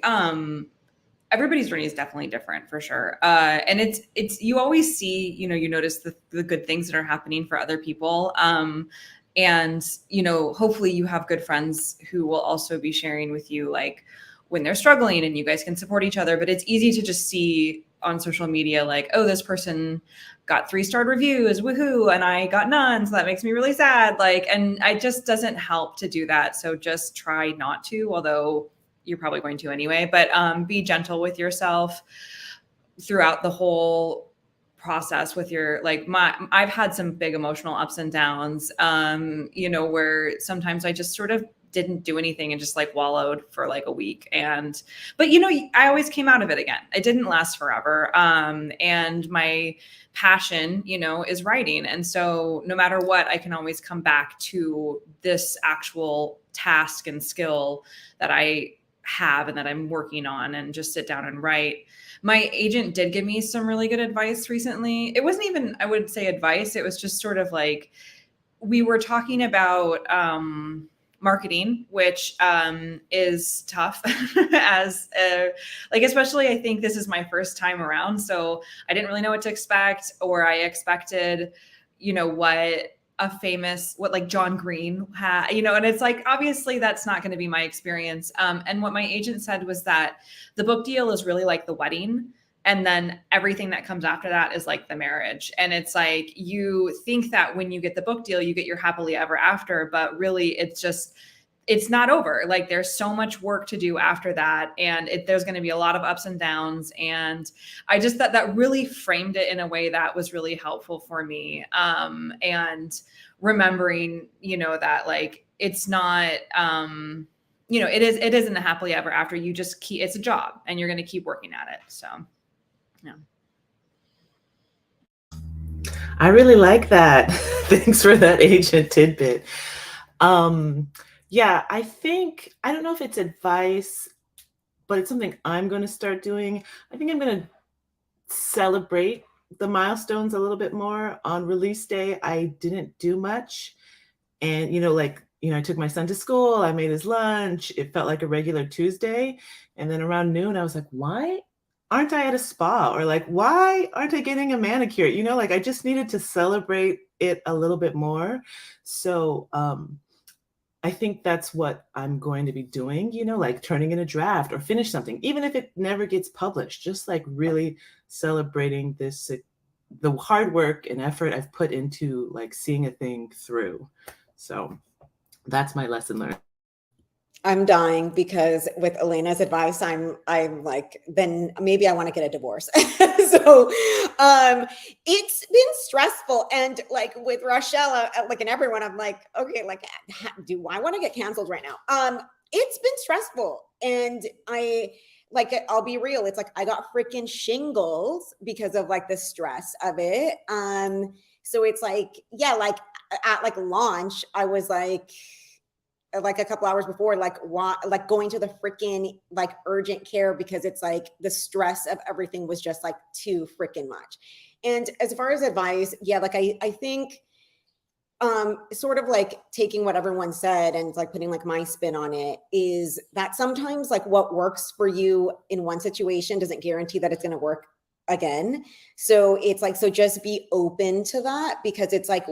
everybody's journey is definitely different for sure. And it's you always see, you know, you notice the good things that are happening for other people. And, you know, hopefully you have good friends who will also be sharing with you, like, when they're struggling, and you guys can support each other. But it's easy to just see on social media, like, oh, this person got 3-star reviews, woohoo, and I got none, so that makes me really sad. Like, and it just doesn't help to do that. So just try not to, although you're probably going to anyway. But be gentle with yourself throughout the whole process with your, like, I've had some big emotional ups and downs, you know, where sometimes I just sort of didn't do anything and just like wallowed for like a week. But you know, I always came out of it again. It didn't last forever. And my passion, you know, is writing. And so no matter what, I can always come back to this actual task and skill that I have and that I'm working on, and just sit down and write. My agent did give me some really good advice recently. It wasn't even, I would say, advice. It was just sort of like, we were talking about marketing, which is tough as like, especially I think this is my first time around. So I didn't really know what to expect, or I expected, you know, what like John Green had, you know, and it's like, obviously that's not going to be my experience. And what my agent said was that the book deal is really like the wedding. And then everything that comes after that is like the marriage. And it's like, you think that when you get the book deal, you get your happily ever after, but really it's not over. Like there's so much work to do after that. And there's going to be a lot of ups and downs. And I just thought that really framed it in a way that was really helpful for me. And remembering, that like, it's not, it isn't a happily ever after. You just it's a job and you're going to keep working at it. So, yeah. I really like that. Thanks for that agent tidbit. Yeah, I don't know if it's advice, but it's something I'm going to start doing. I think I'm going to celebrate the milestones a little bit more. On release day, I didn't do much. And, I took my son to school. I made his lunch. It felt like a regular Tuesday. And then around noon, I was like, why aren't I at a spa? Or like, why aren't I getting a manicure? I just needed to celebrate it a little bit more. So I think that's what I'm going to be doing, like turning in a draft or finish something, even if it never gets published, just like really celebrating the hard work and effort I've put into like seeing a thing through. So that's my lesson learned. I'm dying because with Elena's advice, I'm like, then maybe I want to get a divorce. So it's been stressful. And like with Rochelle, like, and everyone, I'm like, okay, like, do I want to get canceled right now? It's been stressful. And I'll be real. It's like, I got freaking shingles because of like the stress of it. So it's like, yeah, like at like launch, I was like a couple hours before, like going to the freaking like urgent care because it's like the stress of everything was just like too freaking much. And as far as advice, yeah, like I think sort of like taking what everyone said and like putting like my spin on it is that sometimes like what works for you in one situation doesn't guarantee that it's going to work again. So it's like, so just be open to that, because it's like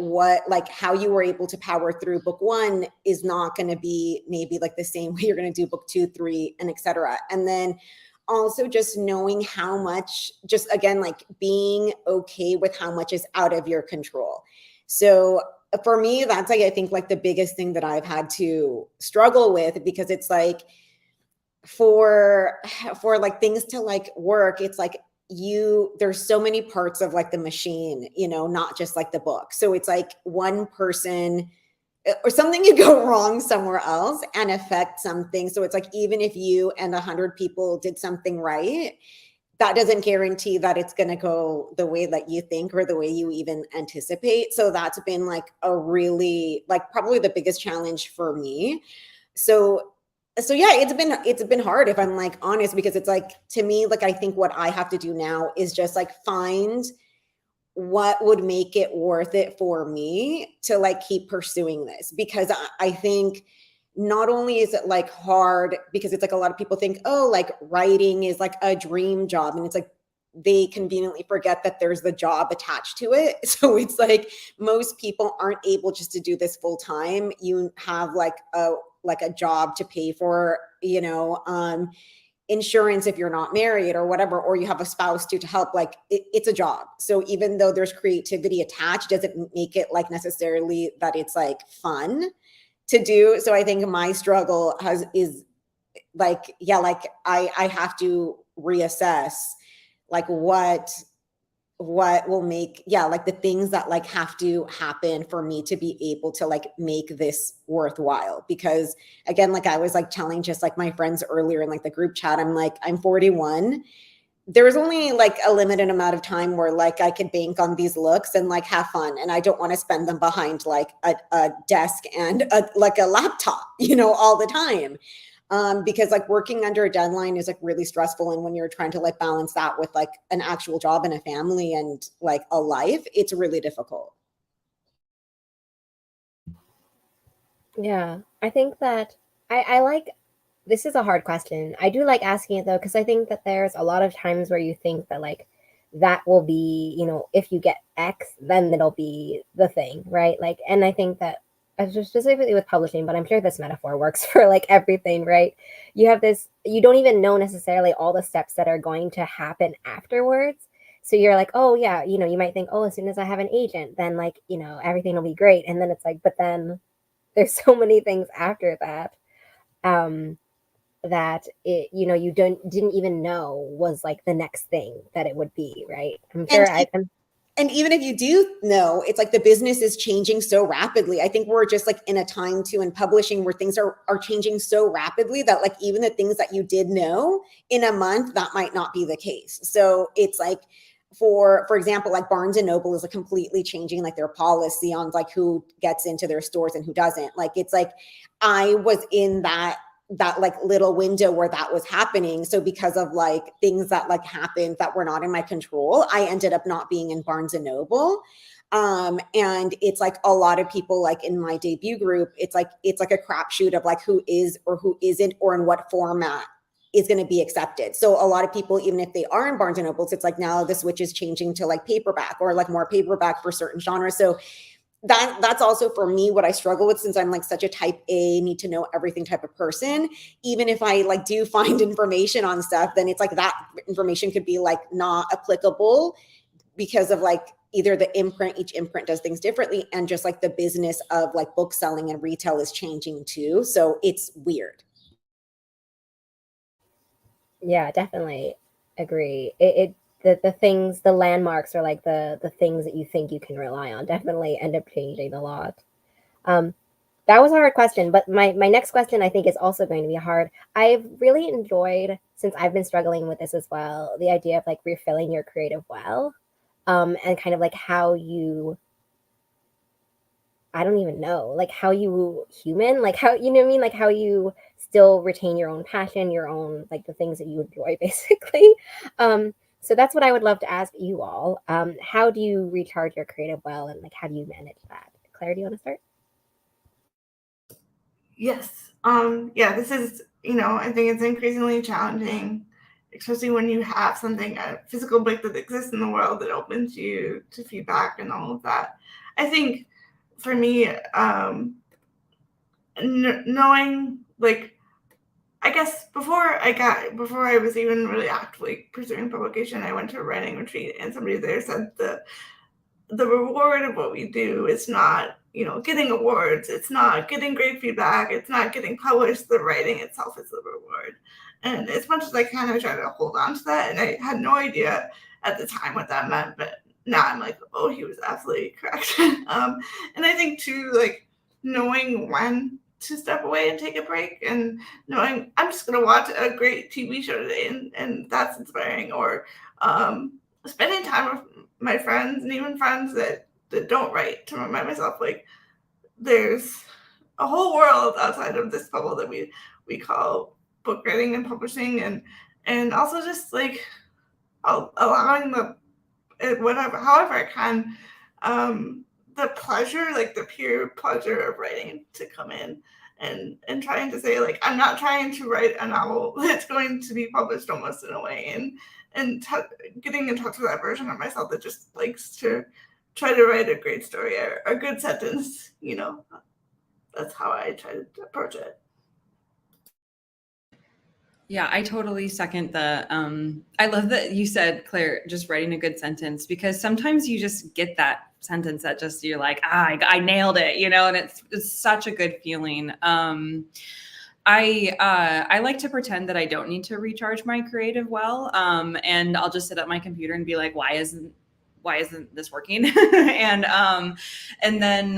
how you were able to power through book one is not going to be maybe like the same way you're going to do book 2, 3, and etc. And then also just knowing how much, just again, like being okay with how much is out of your control. So for me, that's like, I think like the biggest thing that I've had to struggle with, because it's like for like things to like work, it's like there's so many parts of like the machine, not just like the book. So it's like one person or something could go wrong somewhere else and affect something. So it's like, even if you and 100 people did something right, that doesn't guarantee that it's going to go the way that you think or the way you even anticipate. So that's been like a really, like probably the biggest challenge for me. So yeah, it's been hard, if I'm like honest, because it's like, to me, like, I think what I have to do now is just like find what would make it worth it for me to like keep pursuing this. Because I think not only is it like hard, because it's like a lot of people think, oh, like writing is like a dream job. And it's like, they conveniently forget that there's the job attached to it. So it's like most people aren't able just to do this full time. You have like a job to pay for, insurance if you're not married or whatever, or you have a spouse to help, like it's a job. So even though there's creativity attached, doesn't make it like necessarily that it's like fun to do. So I think my struggle is like, yeah, like I have to reassess like what will make, yeah, like the things that like have to happen for me to be able to like make this worthwhile. Because again, like I was like telling just like my friends earlier in like the group chat, I'm like, I'm 41. There's only like a limited amount of time where like I could bank on these looks and like have fun. And I don't want to spend them behind like a desk and like a laptop, all the time. Because like working under a deadline is like really stressful. And when you're trying to like balance that with like an actual job and a family and like a life, it's really difficult. Yeah, I think that I like, this is a hard question. I do like asking it though, because I think that there's a lot of times where you think that like that will be, if you get X, then it'll be the thing, right? Like, and I think that just specifically with publishing, but I'm sure this metaphor works for like everything, right? You have this, you don't even know necessarily all the steps that are going to happen afterwards. So you're like, oh yeah, you might think, oh, as soon as I have an agent, then like, everything will be great. And then it's like, but then there's so many things after that. That you didn't even know was like the next thing that it would be, right? I'm And sure and even if you do know, it's like the business is changing so rapidly. I think we're just like in a time too in publishing where things are changing so rapidly that like even the things that you did know in a month, that might not be the case. So it's like for example, like Barnes and Noble is like completely changing like their policy on like who gets into their stores and who doesn't. Like it's like I was in that like little window where that was happening. So because of like things that like happened that were not in my control, I ended up not being in Barnes and Noble. And it's like a lot of people like in my debut group, it's like a crapshoot of like who is or who isn't or in what format is going to be accepted. So a lot of people, even if they are in Barnes and Nobles, it's like now the switch is changing to like paperback or like more paperback for certain genres. So that's also for me what I struggle with, since I'm like such a type A, need to know everything type of person. Even if I like do find information on stuff, then it's like that information could be like not applicable because of like either the imprint, each imprint does things differently, and just like the business of like book selling and retail is changing too. So it's weird. Yeah, definitely agree. The things, the landmarks, or like the things that you think you can rely on definitely end up changing a lot. Um, that was a hard question, but my next question I think is also going to be hard. I've really enjoyed, since I've been struggling with this as well, the idea of like refilling your creative well, and kind of like how you, I don't even know, like how you human, like how, you know what I mean? Like how you still retain your own passion, your own, like the things that you enjoy basically. So that's what I would love to ask you all. How do you recharge your creative well, and like how do you manage that? Claire, do you want to start? Yes. Yeah, this is, I think it's increasingly challenging, especially when you have something, a physical book that exists in the world that opens you to feedback and all of that. I think for me, knowing like, I guess before I was even really actively pursuing publication, I went to a writing retreat, and somebody there said the reward of what we do is not, getting awards. It's not getting great feedback. It's not getting published. The writing itself is the reward. And as much as I kind of try to hold on to that, and I had no idea at the time what that meant, but now I'm like, oh, he was absolutely correct. And I think too, like knowing when to step away and take a break, and knowing I'm just gonna watch a great TV show today, and that's inspiring, or spending time with my friends, and even friends that don't write, to remind myself like there's a whole world outside of this bubble that we call book writing and publishing, and also just like allowing the whatever however I can, the pleasure, like the pure pleasure of writing, to come in, and trying to say like I'm not trying to write a novel that's going to be published almost in a way, and getting in touch with that version of myself that just likes to try to write a great story or a good sentence. That's how I try to approach it. Yeah, I totally second I love that you said, Claire, just writing a good sentence, because sometimes you just get that sentence that just, you're like, I nailed it, and it's such a good feeling. I like to pretend that I don't need to recharge my creative well. And I'll just sit at my computer and be like, why isn't this working? and then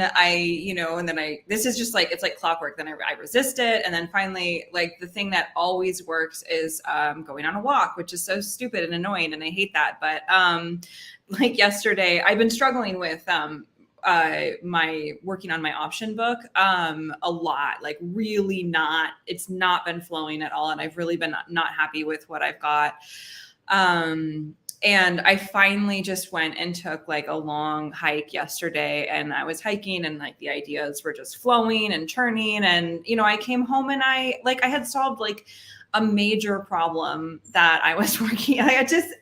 this is just like, it's like clockwork. Then I resist it. And then finally, like the thing that always works is going on a walk, which is so stupid and annoying. And I hate that. But like yesterday, I've been struggling with my working on my option book a lot, like really it's not been flowing at all. And I've really been not happy with what I've got. And I finally just went and took like a long hike yesterday, and I was hiking and like the ideas were just flowing and churning. And, I came home and I had solved like a major problem that I was working. And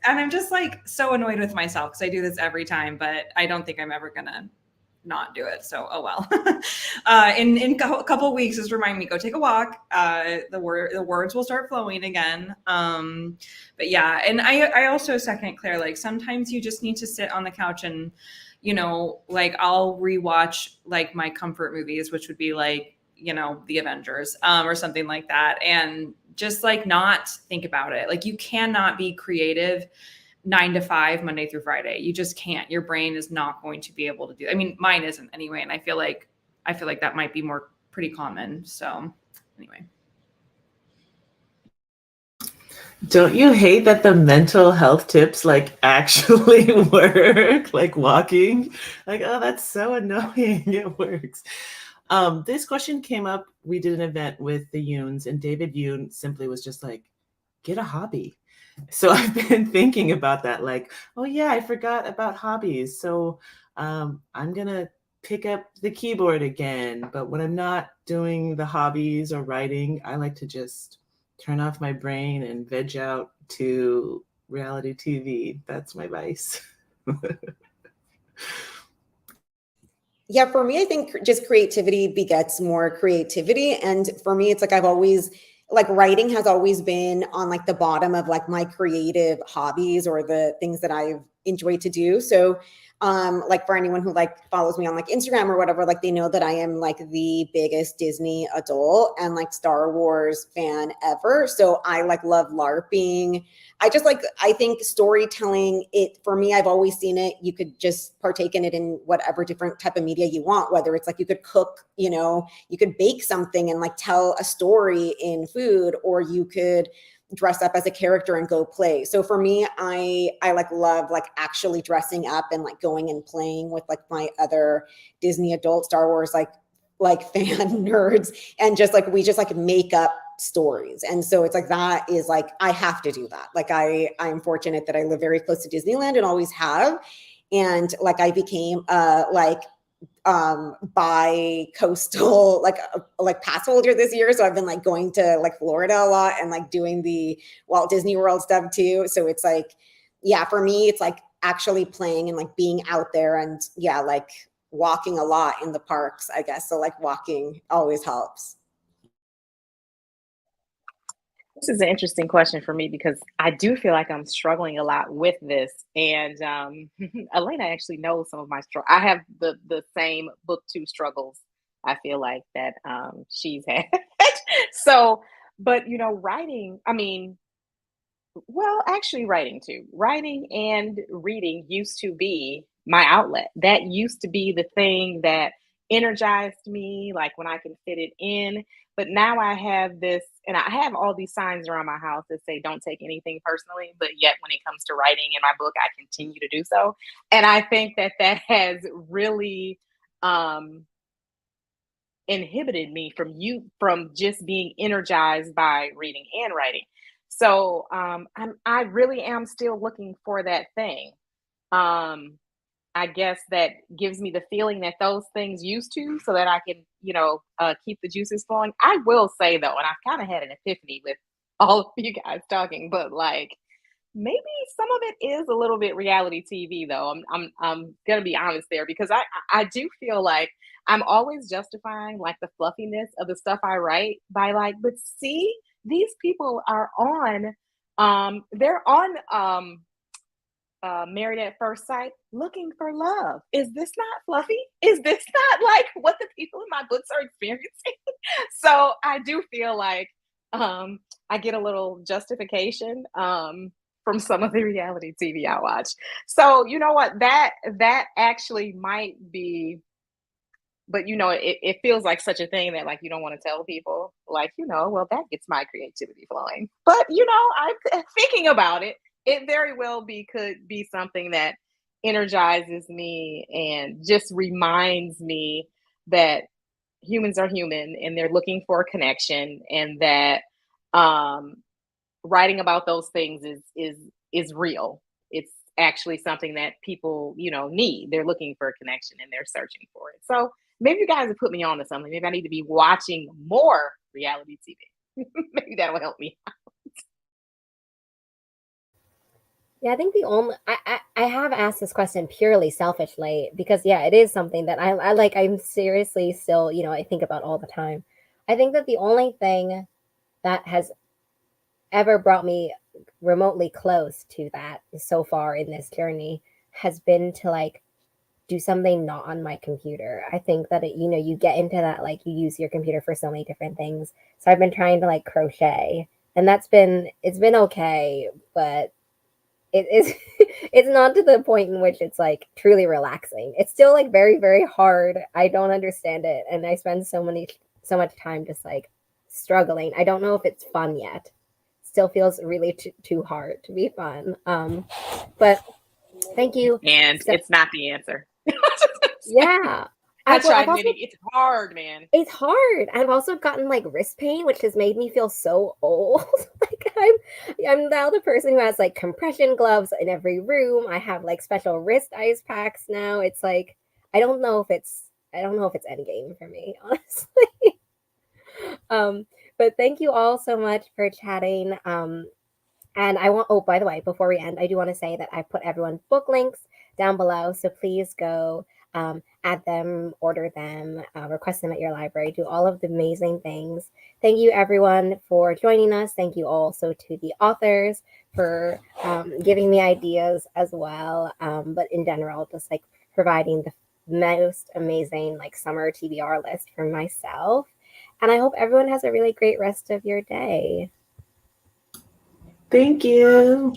I'm just like so annoyed with myself because I do this every time, but I don't think I'm ever gonna not do it. So, oh well. In a couple of weeks, just remind me, go take a walk. The words will start flowing again. But yeah, and I also second Claire, like sometimes you just need to sit on the couch and, you know, like I'll rewatch like my comfort movies, which would be like, you know, the Avengers, or something like that. And just like not think about it. Like you cannot be creative 9 to 5, Monday through Friday. You just can't. Your brain is not going to be able to do. I mean, mine isn't anyway. And I feel like that might be more pretty common. So anyway. Don't you hate that the mental health tips like actually work? Like walking? Like, oh, that's so annoying. It works. This question came up. We did an event with the Yoons, and David Yoon simply was just like, get a hobby. So I've been thinking about that, like, oh yeah, I forgot about hobbies. So I'm gonna pick up the keyboard again. But when I'm not doing the hobbies or writing, I like to just turn off my brain and veg out to reality TV. That's my vice. Yeah, for me, I think just creativity begets more creativity. And for me, it's like I've always, like writing has always been on like the bottom of like my creative hobbies or the things that I've enjoyed to do. So like for anyone who like follows me on like Instagram or whatever, like they know that I am like the biggest Disney adult and like Star Wars fan ever. So I like love LARPing. I think storytelling, it for me, I've always seen it. You could just partake in it in whatever different type of media you want, whether it's like you could cook, you know, you could bake something and like tell a story in food, or you could dress up as a character and go play. So for me, I like love like actually dressing up and like going and playing with like my other Disney adult Star Wars like fan nerds, and just like we just like make up stories. And so it's like that is like I have to do that. Like I'm fortunate that I live very close to Disneyland and always have. And like I became bi-coastal like pass holder this year, so I've been like going to like Florida a lot and like doing the Walt Disney World stuff too. So it's like, yeah, for me it's like actually playing and like being out there, and yeah, like walking a lot in the parks, I guess. So like walking always helps. This is an interesting question for me because I do feel like I'm struggling a lot with this. And Elena actually knows some of my struggle. I have the same book two struggles, I feel like, that she's had. So, but you know, writing, I mean, well, actually writing too. Writing and reading used to be my outlet. That used to be the thing that energized me, like when I can fit it in. But now I have this, and I have all these signs around my house that say, don't take anything personally. But yet, when it comes to writing in my book, I continue to do so. And I think that that has really um, inhibited me from just being energized by reading and writing. So I really am still looking for that thing. Um, I guess that gives me the feeling that those things used to, so that I can, you know, keep the juices flowing. I will say though, and I've kind of had an epiphany with all of you guys talking, but like maybe some of it is a little bit reality TV though. I'm gonna be honest there, because I do feel like I'm always justifying like the fluffiness of the stuff I write by like, but see, these people are on they're on Married at First Sight looking for love. Is this not fluffy? Is this not like what the people in my books are experiencing? So I do feel like I get a little justification from some of the reality TV I watch. So you know what? That actually might be, but you know, it feels like such a thing that like you don't want to tell people, like, you know, well, that gets my creativity flowing. But you know, I'm thinking about it. It very well could be something that energizes me and just reminds me that humans are human and they're looking for a connection, and that um writing about those things is real. It's actually something that people, you know, need. They're looking for a connection and they're searching for it. So maybe you guys have put me on to something. Maybe I need to be watching more reality TV. Maybe that will help me. Yeah, I think the only I have asked this question purely selfishly because yeah, it is something that I like I'm seriously still, I think about all the time. I think that the only thing that has ever brought me remotely close to that so far in this journey has been to like do something not on my computer. I think that you get into that like you use your computer for so many different things. So I've been trying to like crochet and it's been okay, but it is it's not to the point in which it's like truly relaxing. It's still like very very hard. I don't understand it and I spend so much time just like struggling. I don't know if it's fun yet. Still feels really too hard to be fun. But thank you. And So, it's not the answer. yeah. That's Well, right, I've also admitting it's hard, man. it's hard. I've also gotten like wrist pain, which has made me feel so old. Like I'm now the person who has like compression gloves in every room. I have like special wrist ice packs now. It's like I don't know if it's endgame for me, honestly. Um, but thank you all so much for chatting. And oh, by the way, before we end, I do want to say that I put everyone's book links down below. So please go add them, order them, request them at your library, do all of the amazing things. Thank you, everyone, for joining us. Thank you also to the authors for giving me ideas as well. But in general, just like providing the most amazing like summer TBR list for myself. And I hope everyone has a really great rest of your day. Thank you.